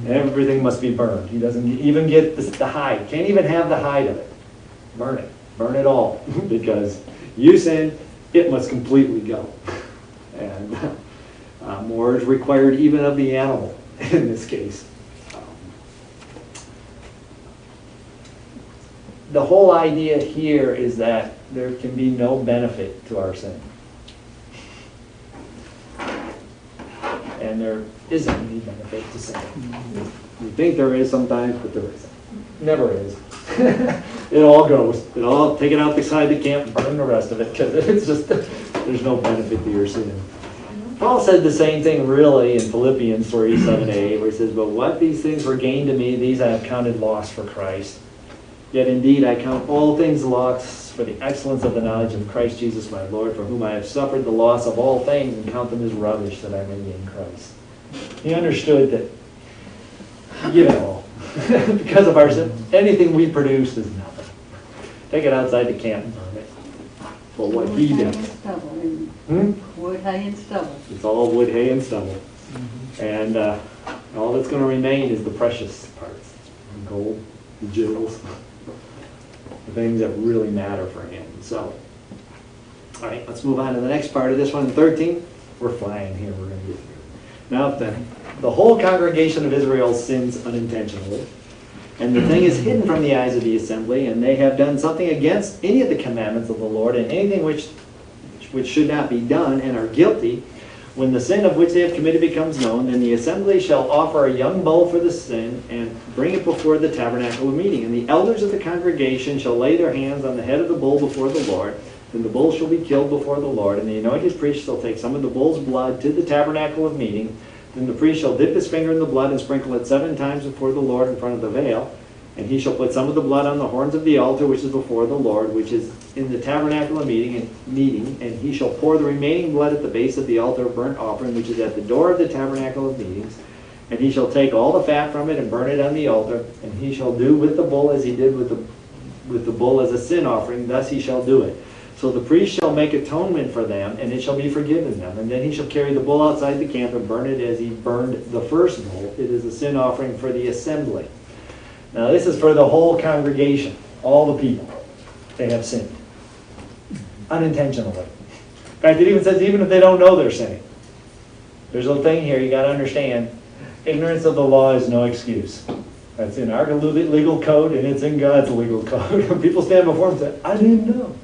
Everything must be burned. He doesn't even get the hide. Can't even have the hide of it. Burn it. Burn it all. Because you sinned, it must completely go. And more is required even of the animal in this case. The whole idea here is that there can be no benefit to our sin. And there isn't any benefit to sin. We think there is sometimes, but there isn't. Never is. It all goes. It all, take it out beside the camp and burn the rest of it, because it's just, there's no benefit to your sin. Paul said the same thing really in Philippians 3:7-8, where he says, "But what these things were gained to me, these I have counted loss for Christ. Yet indeed I count all things loss for the excellence of the knowledge of Christ Jesus my Lord, for whom I have suffered the loss of all things, and count them as rubbish, that I may gain Christ." He understood that, you know, because of our sin, anything we produce is nothing. Take it outside the camp and burn it. But what he Wood, hay, did. and stubble, and wood, hay, and stubble. It's all wood, hay, and stubble. And all that's going to remain is the precious parts. The gold, the jewels, the things that really matter for him. So, all right, let's move on to the next part of this one. 13, we're flying here. We're going to get through. Now, the whole congregation of Israel sins unintentionally, and the thing is hidden from the eyes of the assembly, and they have done something against any of the commandments of the Lord, and anything which should not be done, and are guilty. When the sin of which they have committed becomes known, then the assembly shall offer a young bull for the sin, and bring it before the tabernacle of meeting. And the elders of the congregation shall lay their hands on the head of the bull before the Lord. Then the bull shall be killed before the Lord, and the anointed priest shall take some of the bull's blood to the tabernacle of meeting. Then the priest shall dip his finger in the blood and sprinkle it 7 times before the Lord in front of the veil. And he shall put some of the blood on the horns of the altar which is before the Lord, which is in the tabernacle of meeting, and he shall pour the remaining blood at the base of the altar of burnt offering, which is at the door of the tabernacle of meetings. And he shall take all the fat from it and burn it on the altar. And he shall do with the bull as he did with the bull as a sin offering. Thus he shall do it. So the priest shall make atonement for them, and it shall be forgiven them. And then he shall carry the bull outside the camp and burn it as he burned the first bull. It is a sin offering for the assembly. Now this is for the whole congregation, all the people. They have sinned. Unintentionally. In fact, it even says even if they don't know they're sinning. There's a thing here you got to understand. Ignorance of the law is no excuse. That's in our legal code, and it's in God's legal code. When people stand before him and say, "I didn't know."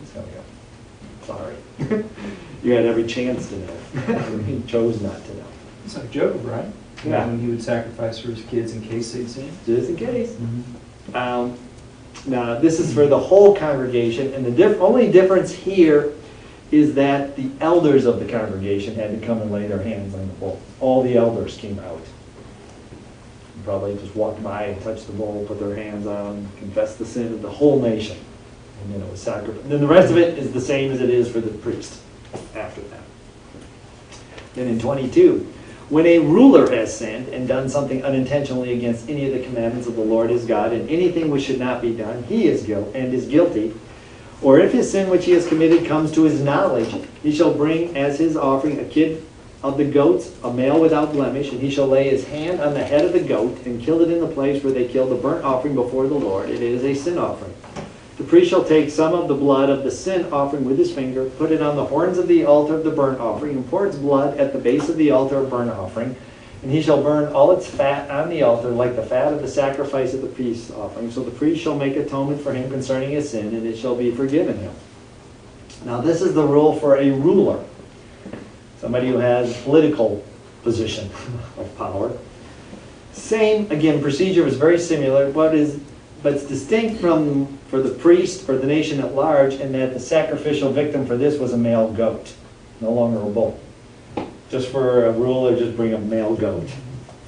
Sorry. You had every chance to know. He chose not to know. It's like Job, right? Yeah. When he would sacrifice for his kids in case they'd sin. Just in case. Now, this is for the whole congregation, and the only difference here is that the elders of the congregation had to come and lay their hands on the bull. All the elders came out. Probably just walked by and touched the bull, put their hands on, confessed the sin of the whole nation. And then it was sacrificed. Then the rest of it is the same as it is for the priest after that. Then in 22, when a ruler has sinned and done something unintentionally against any of the commandments of the Lord his God, and anything which should not be done, he is guilty. Or if his sin which he has committed comes to his knowledge, he shall bring as his offering a kid of the goats, a male without blemish, and he shall lay his hand on the head of the goat and kill it in the place where they kill the burnt offering before the Lord. It is a sin offering. The priest shall take some of the blood of the sin offering with his finger, put it on the horns of the altar of the burnt offering, and pour its blood at the base of the altar of burnt offering. And he shall burn all its fat on the altar, like the fat of the sacrifice of the peace offering. So the priest shall make atonement for him concerning his sin, and it shall be forgiven him. Now this is the rule for a ruler, somebody who has political position of power. Same, again, procedure is very similar. But it's distinct for the priest or the nation at large, in that the sacrificial victim for this was a male goat, no longer a bull. Just for a ruler, just bring a male goat.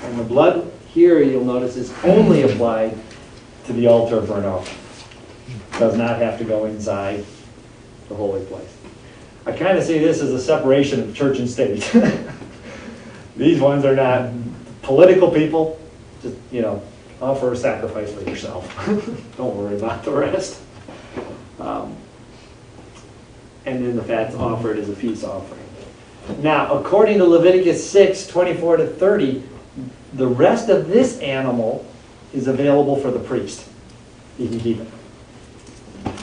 And the blood here, you'll notice, is only applied to the altar of burnt offering. Does not have to go inside the holy place. I kind of see this as a separation of church and state. These ones are not political people. Just, offer a sacrifice for yourself. Don't worry about the rest. And then the fat's offered as a peace offering. Now, according to Leviticus 6, 24 to 30, the rest of this animal is available for the priest. He can keep it.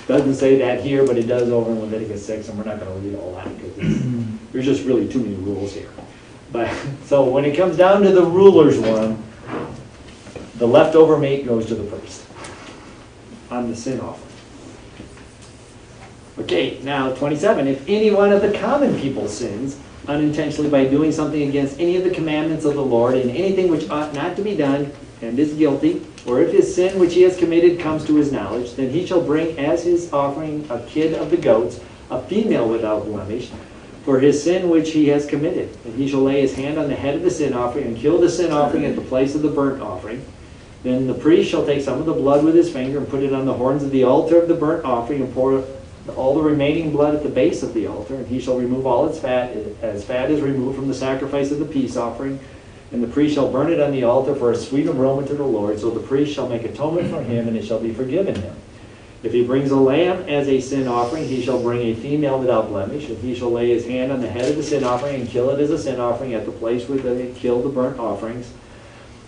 Doesn't say that here, but it does over in Leviticus 6, and we're not going to read all that because there's just really too many rules here. But so when it comes down to the ruler's one, the leftover meat goes to the priest on the sin offering. Okay, now 27. If any one of the common people sins unintentionally by doing something against any of the commandments of the Lord in anything which ought not to be done and is guilty, or if his sin which he has committed comes to his knowledge, then he shall bring as his offering a kid of the goats, a female without blemish, for his sin which he has committed. And he shall lay his hand on the head of the sin offering and kill the sin offering at the place of the burnt offering. Then the priest shall take some of the blood with his finger and put it on the horns of the altar of the burnt offering and pour all the remaining blood at the base of the altar. And he shall remove all its fat, as fat is removed from the sacrifice of the peace offering. And the priest shall burn it on the altar for a sweet aroma to the Lord. So the priest shall make atonement for him, and it shall be forgiven him. If he brings a lamb as a sin offering, he shall bring a female without blemish. And he shall lay his hand on the head of the sin offering and kill it as a sin offering at the place where they kill the burnt offerings.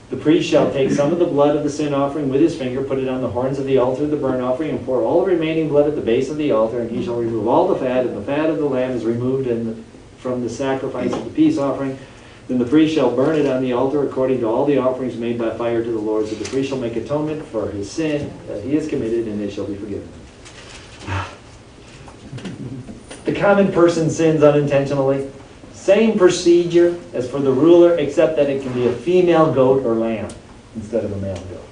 The priest shall take some of the blood of the sin offering with his finger, put it on the horns of the altar of the burnt offering, and pour all the remaining blood at the base of the altar. And he shall remove all the fat, and the fat of the lamb is removed from the sacrifice of the peace offering. Then the priest shall burn it on the altar according to all the offerings made by fire to the Lord. So the priest shall make atonement for his sin that he has committed, and it shall be forgiven. The common person sins unintentionally. Same procedure as for the ruler, except that it can be a female goat or lamb instead of a male goat.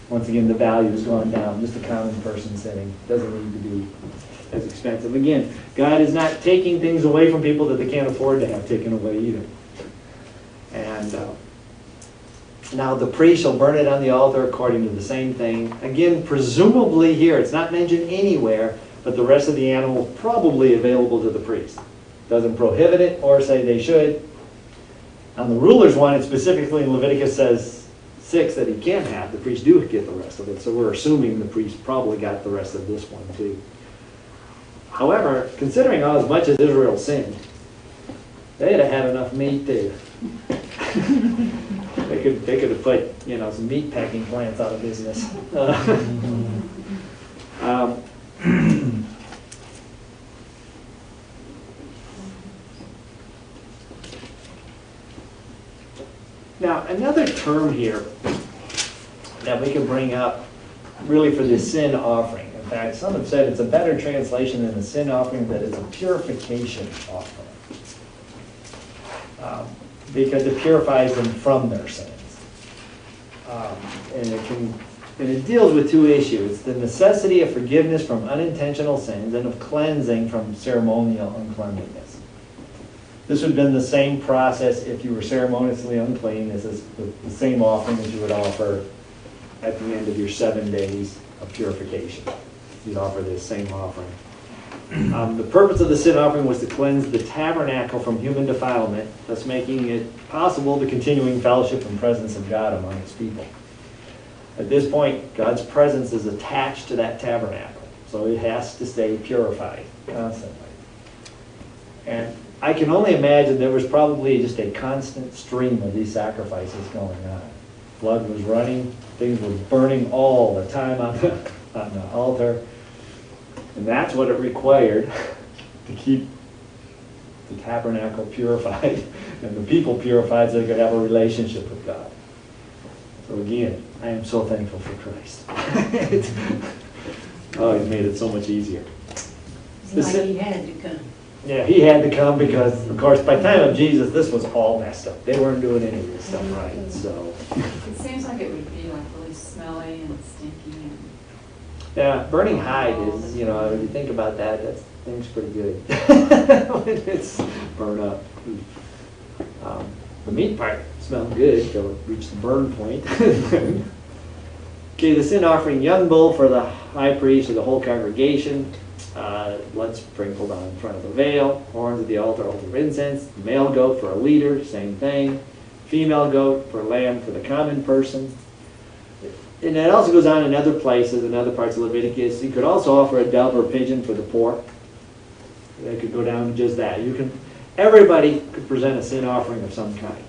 Once again, the value has gone down. Just a common person sinning. Doesn't need to be as expensive. Again, God is not taking things away from people that they can't afford to have taken away either. And now the priest shall burn it on the altar according to the same thing. Again, presumably here, it's not mentioned anywhere, but the rest of the animal probably available to the priest. Doesn't prohibit it or say they should. On the ruler's one, it specifically in Leviticus says 6 that he can have. The priest do get the rest of it, so we're assuming the priest probably got the rest of this one too. However, considering how as much as Israel sinned, they'd have had enough meat too. They could have put, some meat packing plants out of business. Now, another term here that we can bring up really for the sin offering. In fact, some have said it's a better translation than the sin offering, that it's a purification offering. Because it purifies them from their sins. And it deals with two issues: the necessity of forgiveness from unintentional sins and of cleansing from ceremonial uncleanliness. This would have been the same process if you were ceremoniously unclean. This is the same offering that you would offer at the end of your 7 days of purification. You'd offer this same offering. The purpose of the sin offering was to cleanse the tabernacle from human defilement, thus making it possible to continuing fellowship and presence of God among its people. At this point, God's presence is attached to that tabernacle, so it has to stay purified constantly. And I can only imagine there was probably just a constant stream of these sacrifices going on. Blood was running, things were burning all the time on the altar. And that's what it required to keep the tabernacle purified and the people purified so they could have a relationship with God. So again, I am so thankful for Christ. Oh, He's made it so much easier. It's like he had to come. Yeah, He had to come because, of course, by the time of Jesus, this was all messed up. They weren't doing any of this stuff right. So, It seems like it would be like really smelly and stinky and. yeah, burning hide is, if you think about that, that thing's pretty good when it's burned up. The meat part smelled good until it reached the burn point. Okay, the sin offering: young bull for the high priest or the whole congregation. Blood sprinkled on in front of the veil. Horns of the altar of incense. Male goat for a leader, same thing. Female goat for lamb for the common person. And it also goes on in other places, in other parts of Leviticus. You could also offer a dove or pigeon for the poor. They could go down to just that. everybody could present a sin offering of some kind.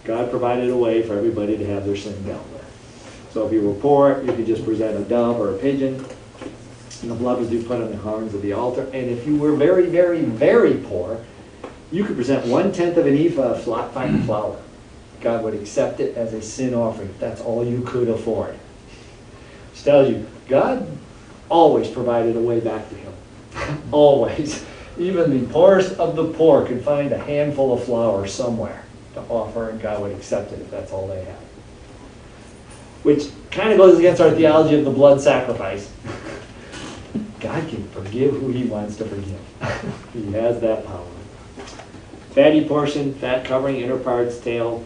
God provided a way for everybody to have their sin dealt with. So if you were poor, you could just present a dove or a pigeon, and the blood was to be put on the horns of the altar. And if you were very, very, very poor, you could present 1/10 of an ephah of fine flour. God would accept it as a sin offering. That's all you could afford. Which tells you, God always provided a way back to him. Always. Even the poorest of the poor could find a handful of flour somewhere to offer, and God would accept it if that's all they had. Which kind of goes against our theology of the blood sacrifice. God can forgive who he wants to forgive. He has that power. Fatty portion, fat covering inner parts, tail,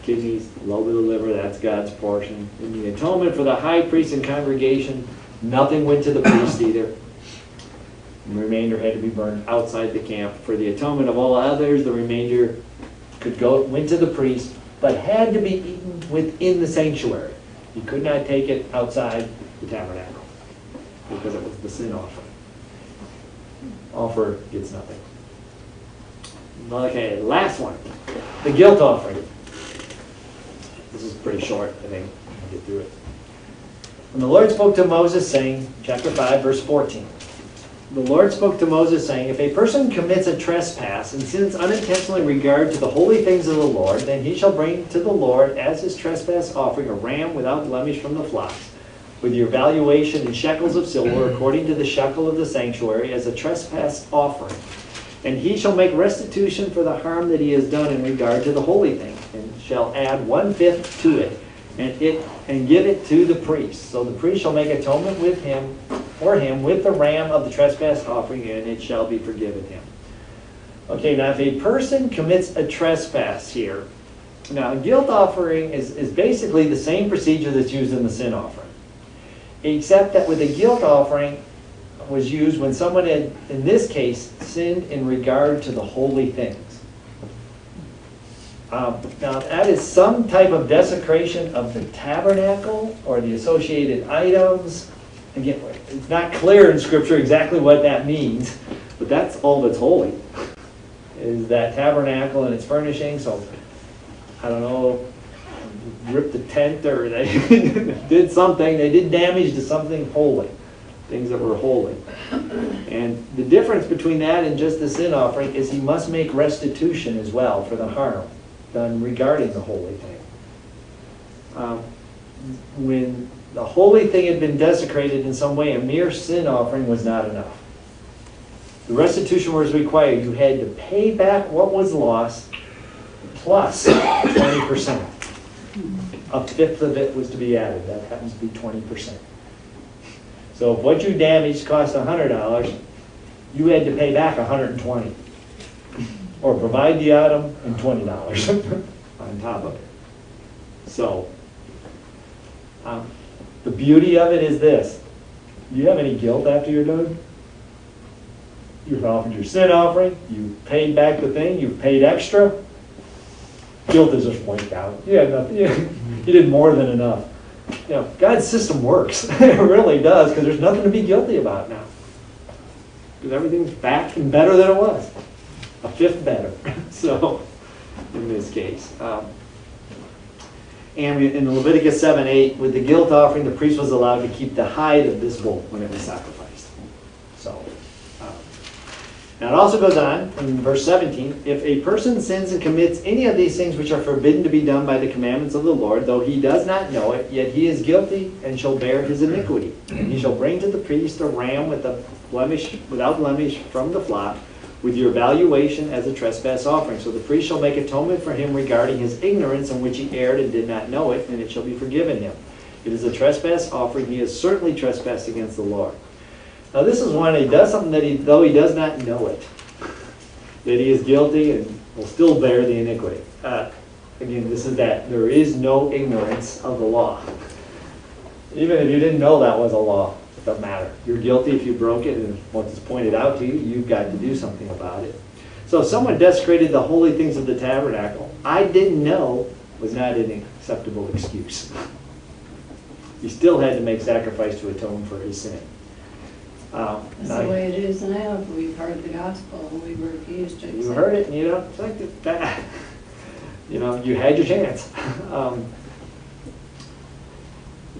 kidneys, lobe of the liver, that's God's portion. In the atonement for the high priest and congregation, nothing went to the priest either. The remainder had to be burned outside the camp. For the atonement of all others, the remainder went to the priest, but had to be eaten within the sanctuary. You could not take it outside the tabernacle because it was the sin offering. Offer gets nothing. Okay, last one. The guilt offering. This is pretty short, I think. I'll get through it. When the Lord spoke to Moses, saying, chapter 5, verse 14. The Lord spoke to Moses, saying, if a person commits a trespass and sins unintentionally in regard to the holy things of the Lord, then he shall bring to the Lord as his trespass offering a ram without blemish from the flocks, with your valuation in shekels of silver, according to the shekel of the sanctuary, as a trespass offering. And he shall make restitution for the harm that he has done in regard to the holy thing, and shall add 1/5 to it, and give it to the priest. So the priest shall make atonement for him with the ram of the trespass offering, and it shall be forgiven him. Okay, now if a person commits a trespass here, now a guilt offering is basically the same procedure that's used in the sin offering, except that with a guilt offering was used when someone had, in this case, sinned in regard to the holy things. Now, that is some type of desecration of the tabernacle or the associated items. Again, it's not clear in Scripture exactly what that means, but that's all that's holy, is that tabernacle and its furnishing. So, I don't know, ripped the tent or they did something, they did damage to something holy, things that were holy. And the difference between that and just the sin offering is he must make restitution as well for the harm done regarding the holy thing. When the holy thing had been desecrated in some way, a mere sin offering was not enough. The restitution was required. You had to pay back what was lost plus 20%. 1/5 of it was to be added. That happens to be 20%. So if what you damaged cost $100, you had to pay back $120. Or provide the item and $20 on top of it. So, the beauty of it is this. Do you have any guilt after you're done? You've offered your sin offering, you paid back the thing, you've paid extra. Guilt is just wiped out. You had nothing. You did more than enough. You know, God's system works. It really does, because there's nothing to be guilty about now. Because everything's back and better than it was. 1/5 better. So, in this case. And in Leviticus 7:8, with the guilt offering, the priest was allowed to keep the hide of this bull when it was sacrificed. So, now it also goes on in verse 17, if a person sins and commits any of these things which are forbidden to be done by the commandments of the Lord, though he does not know it, yet he is guilty and shall bear his iniquity. And he shall bring to the priest a ram without blemish from the flock, with your valuation as a trespass offering. So the priest shall make atonement for him regarding his ignorance in which he erred and did not know it, and it shall be forgiven him. It is a trespass offering. He has certainly trespassed against the Lord. Now this is when he does something that though he does not know it, that he is guilty and will still bear the iniquity. Again, this is that there is no ignorance of the law. Even if you didn't know that was a law, it doesn't matter. You're guilty if you broke it, and once it's pointed out to you, you've got to do something about it. So if someone desecrated the holy things of the tabernacle, I didn't know, was not an acceptable excuse. He still had to make sacrifice to atone for his sin. That's the way it is now, if we've heard the gospel and we refuse to accept it. You heard it and you don't like that. You know, you had your chance.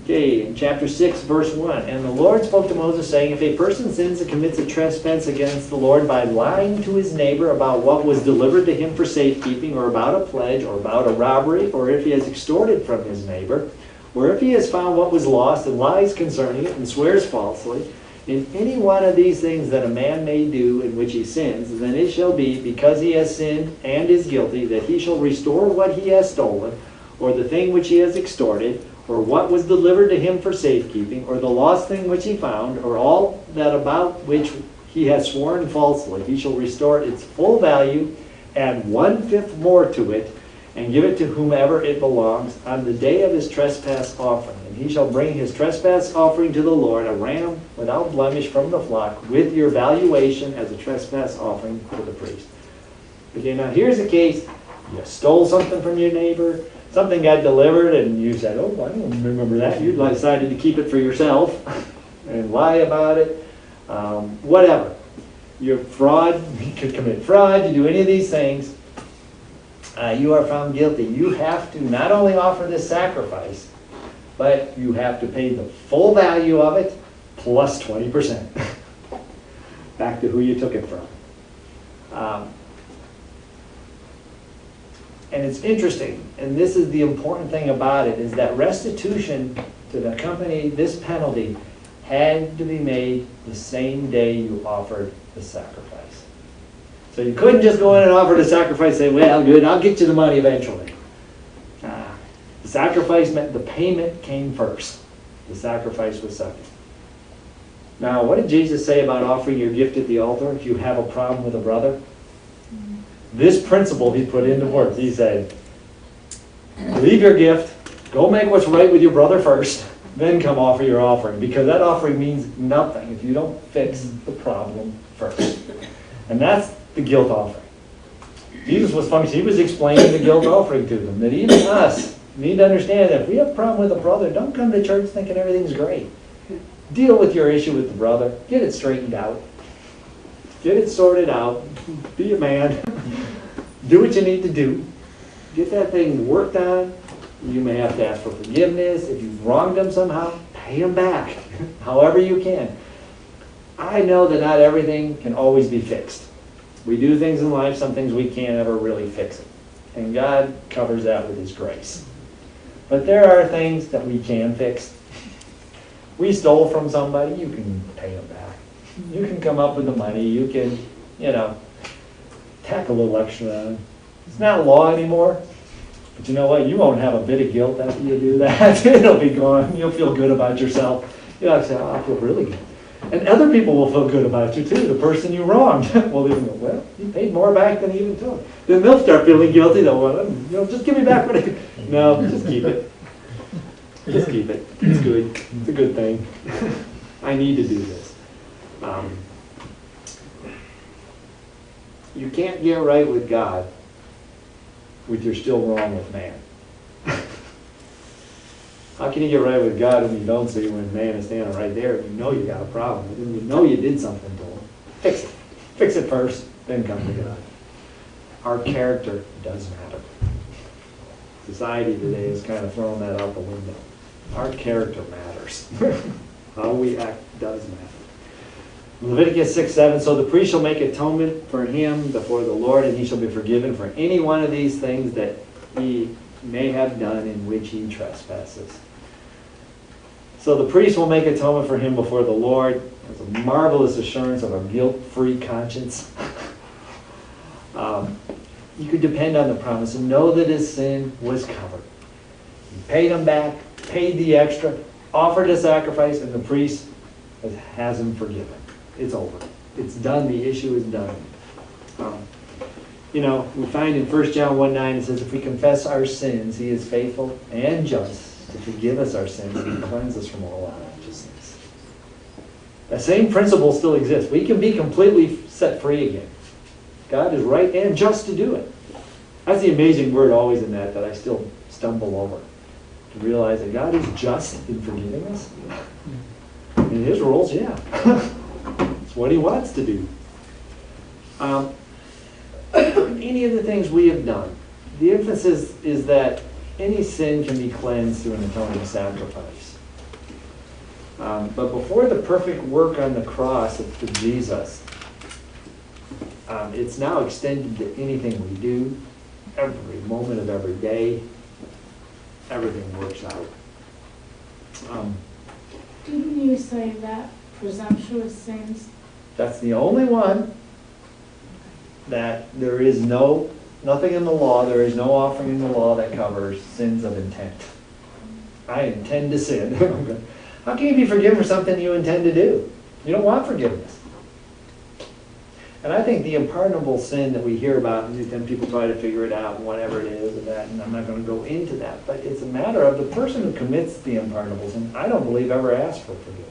Okay, in chapter 6, verse 1. And the Lord spoke to Moses, saying, if a person sins and commits a trespass against the Lord by lying to his neighbor about what was delivered to him for safekeeping, or about a pledge, or about a robbery, or if he has extorted from his neighbor, or if he has found what was lost and lies concerning it and swears falsely, in any one of these things that a man may do in which he sins, then it shall be, because he has sinned and is guilty, that he shall restore what he has stolen, or the thing which he has extorted, or what was delivered to him for safekeeping, or the lost thing which he found, or all that about which he has sworn falsely. He shall restore its full value, add 1/5 more to it, and give it to whomever it belongs on the day of his trespass offering. And he shall bring his trespass offering to the Lord, a ram without blemish from the flock, with your valuation as a trespass offering to the priest. Okay, now here's a case. You stole something from your neighbor, something got delivered, and you said, oh, I don't remember that. You decided to keep it for yourself and lie about it. Whatever. You're fraud. You could commit fraud. You do any of these things. You are found guilty. You have to not only offer this sacrifice, but you have to pay the full value of it plus 20%. Back to who you took it from. And it's interesting, and this is the important thing about it, is that restitution to accompany this penalty had to be made the same day you offered the sacrifice. So you couldn't just go in and offer the sacrifice and say, well, good, I'll get you the money eventually. The sacrifice meant the payment came first. The sacrifice was second. Now, what did Jesus say about offering your gift at the altar if you have a problem with a brother? This principle he put into work. He said, leave your gift, go make what's right with your brother first, then come offer your offering, because that offering means nothing if you don't fix the problem first. And that's the guilt offering. Jesus was functioning, he was explaining the guilt offering to them, that even us need to understand that if we have a problem with a brother, don't come to church thinking everything's great. Deal with your issue with the brother, get it straightened out, get it sorted out, be a man, do what you need to do, get that thing worked on. You may have to ask for forgiveness. If you've wronged them somehow, pay them back, however you can. I know that not everything can always be fixed. We do things in life, some things we can't ever really fix it. And God covers that with His grace. But there are things that we can fix. We stole from somebody, you can pay them back. You can come up with the money, you can, tack a little extra on. It's not law anymore. But you know what? You won't have a bit of guilt after you do that. It'll be gone. You'll feel good about yourself. You'll say, oh, I feel really good. And other people will feel good about you too, the person you wronged. Well, they'll go, well, you paid more back than you even took. Then they'll start feeling guilty. They'll go, just give me back what I... No, just keep it. Just keep it. It's good. It's a good thing. I need to do this. You can't get right with God when you're still wrong with man. How can you get right with God when you don't see when man is standing right there and you know you got a problem and you know you did something to him? Fix it. Fix it first, then come to God. Our character does matter. Society today has kind of thrown that out the window. Our character matters. How we act does matter. Leviticus 6:7, so the priest shall make atonement for him before the Lord, and he shall be forgiven for any one of these things that he may have done in which he trespasses. So the priest will make atonement for him before the Lord. It's a marvelous assurance of a guilt-free conscience. You could depend on the promise and know that his sin was covered. He paid him back, paid the extra, offered a sacrifice, and the priest has him forgiven. It's over. It's done. The issue is done. We find in 1 John 1:9, it says, if we confess our sins, he is faithful and just to forgive us our sins and cleanse us from all unrighteousness. That same principle still exists. We can be completely set free again. God is right and just to do it. That's the amazing word always in that I still stumble over. To realize that God is just in forgiving us. In His rules, yeah. It's what he wants to do. Any of the things we have done, the emphasis is that any sin can be cleansed through an atoning sacrifice. But before the perfect work on the cross of Jesus, it's now extended to anything we do, every moment of every day. Everything works out. Didn't you say that presumptuous sins? That's the only one that there is nothing in the law, there is no offering in the law that covers sins of intent. I intend to sin. How can you be forgiven for something you intend to do? You don't want forgiveness. And I think the unpardonable sin that we hear about, and then people try to figure it out, and whatever it is, and that, and I'm not going to go into that, but it's a matter of the person who commits the unpardonable sin, I don't believe ever asked for forgiveness.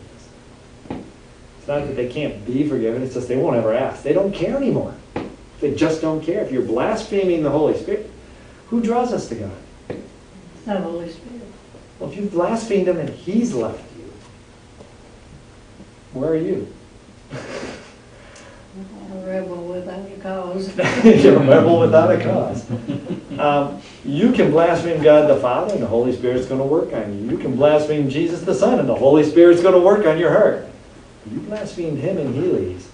It's not that they can't be forgiven, it's just they won't ever ask. They don't care anymore. They just don't care. If you're blaspheming the Holy Spirit, who draws us to God? It's not Holy Spirit. Well, if you've blasphemed him and he's left you, where are you? A rebel without a cause. You're a rebel without a cause. You can blaspheme God the Father and the Holy Spirit's going to work on you. You can blaspheme Jesus the Son and the Holy Spirit's going to work on your heart. You blasphemed him and he leaves.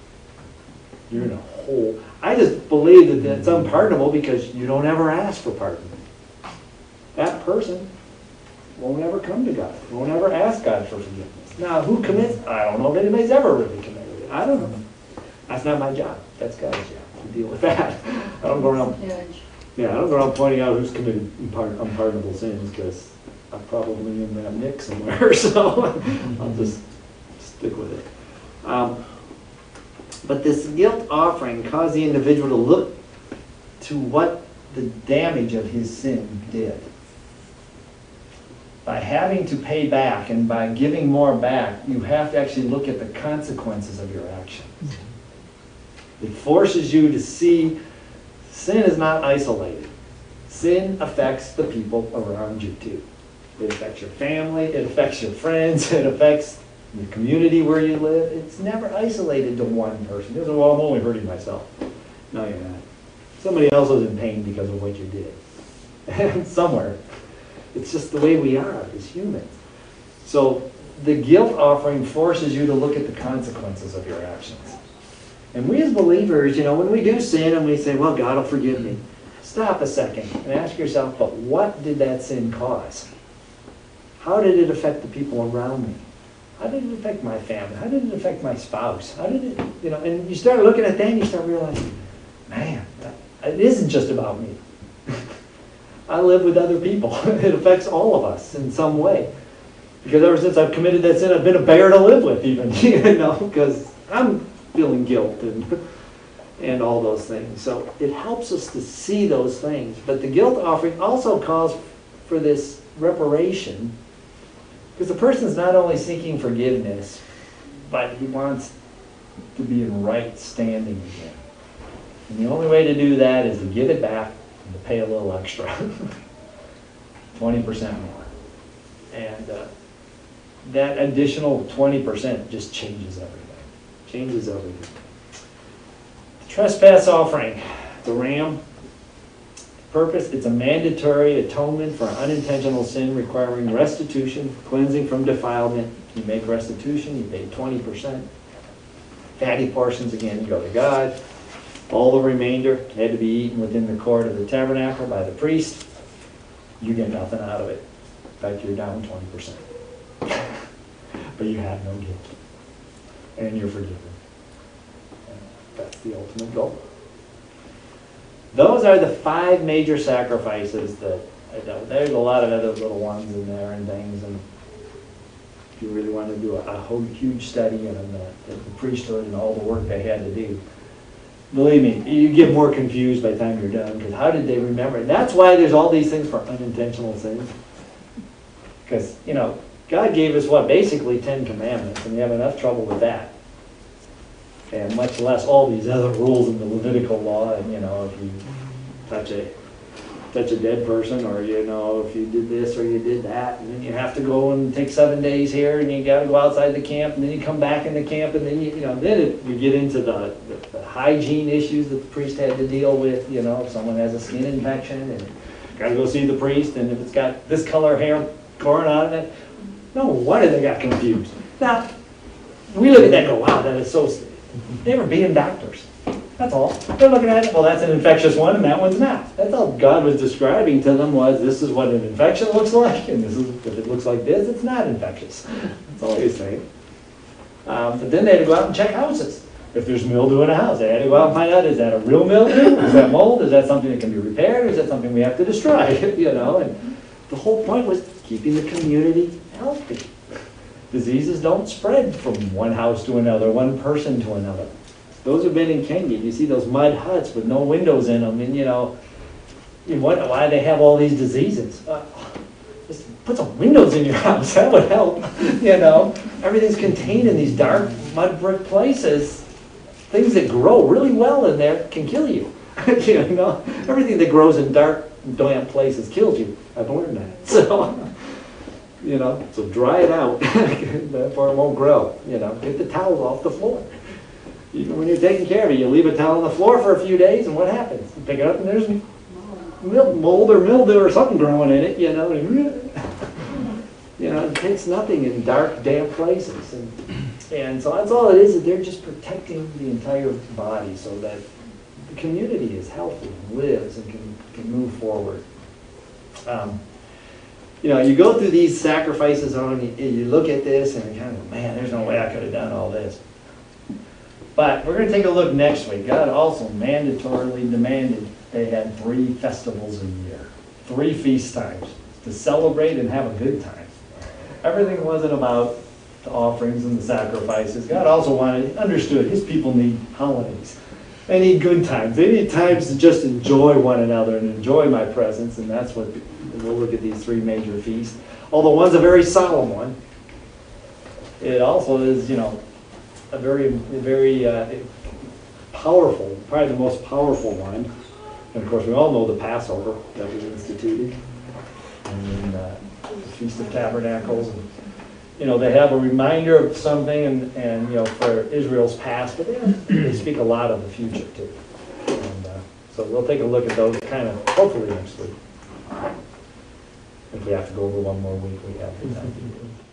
You're in a hole. I just believe that it's unpardonable because you don't ever ask for pardon. That person won't ever come to God. Won't ever ask God for forgiveness. Now, who commits? I don't know if anybody's ever really committed it. I don't know. That's not my job. That's God's job to deal with that. I don't go around. Judge. Yeah, I don't go around pointing out who's committed unpardonable sins because I'm probably in that mix somewhere. So I'll just stick with it. But this guilt offering caused the individual to look to what the damage of his sin did. By having to pay back and by giving more back, you have to actually look at the consequences of your actions. It forces you to see sin is not isolated. Sin affects the people around you too. It affects your family, it affects your friends, it affects the community where you live. It's never isolated to one person. You say, well, I'm only hurting myself. No, you're not. Somebody else is in pain because of what you did. Somewhere. It's just the way we are as humans. So the guilt offering forces you to look at the consequences of your actions. And we as believers, when we do sin and we say, well, God will forgive me, stop a second and ask yourself, but what did that sin cause? How did it affect the people around me? How did it affect my family? How did it affect my spouse? How did it, and you start looking at that and you start realizing, man, it isn't just about me. I live with other people. It affects all of us in some way. Because ever since I've committed that sin, I've been a bear to live with even, because I'm feeling guilt and all those things. So it helps us to see those things. But the guilt offering also calls for this reparation, because the person's not only seeking forgiveness, but he wants to be in right standing again. And the only way to do that is to give it back and to pay a little extra, 20% more. And that additional 20% just changes everything. Changes everything. The trespass offering, the ram, purpose, it's a mandatory atonement for unintentional sin requiring restitution, cleansing from defilement. You make restitution, you pay 20%. Fatty portions, again, go to God. All the remainder had to be eaten within the court of the tabernacle by the priest. You get nothing out of it. In fact, you're down 20%. But you have no guilt. And you're forgiven. And that's the ultimate goal. Those are the 5 major sacrifices that there's a lot of other little ones in there and things. And if you really want to do a whole huge study on the priesthood and all the work they had to do, believe me, you get more confused by the time you're done, because how did they remember? And that's why there's all these things for unintentional sins. Because, God gave us basically 10 commandments, and we have enough trouble with that. And much less all these other rules in the Levitical law, and, if you touch a touch a dead person, or, you know, if you did this or you did that, and then you have to go and take 7 days here, and you gotta go outside the camp, and then you come back in the camp, and then you get into the hygiene issues that the priest had to deal with, you know, if someone has a skin infection, and gotta go see the priest, and if it's got this color hair growing on it, no wonder they got confused. Now, we look at that and go, wow, that is so, they were being doctors. That's all. They're looking at it, well, that's an infectious one and that one's not. That's all God was describing to them was, this is what an infection looks like, and this is, if it looks like this, it's not infectious. That's all he was saying. But then they had to go out and check houses. If there's mildew in a house, they had to go out and find out, is that a real mildew? Is that mold? Is that something that can be repaired? Or is that something we have to destroy? You know, and the whole point was keeping the community healthy. Diseases don't spread from one house to another, one person to another. Those who've been in Kenya, you see those mud huts with no windows in them, and you know, you wonder why they have all these diseases. Just put some windows in your house, that would help. You know, everything's contained in these dark mud brick places. Things that grow really well in there can kill you. You know, everything that grows in dark, damp places kills you. I've learned that. So, you know, so dry it out, therefore it won't grow. You know, get the towels off the floor. Even when you're taking care of it, you leave a towel on the floor for a few days, and what happens? You pick it up, and there's mold or mildew or something growing in it. You know, it takes nothing in dark, damp places, and so that's all it is. They're just protecting the entire body so that the community is healthy, and lives, and can move forward. You know, you go through these sacrifices on, you look at this, and you kind of, man, there's no way I could have done all this. But we're going to take a look next week. God also mandatorily demanded they had 3 festivals a year, 3 feast times to celebrate and have a good time. Everything wasn't about the offerings and the sacrifices. God also understood his people need holidays. They need good times. They need times to just enjoy one another and enjoy my presence, and that's what we'll look at these 3 major feasts. Although one's a very solemn one, it also is, you know, a very powerful, probably the most powerful one. And of course, we all know the Passover that was instituted, and then the Feast of Tabernacles. And, you know, they have a reminder of something, and you know, for Israel's past, but they speak a lot of the future too. And so we'll take a look at those kind of hopefully next week. If we have to go over one more week, we have the time to do it.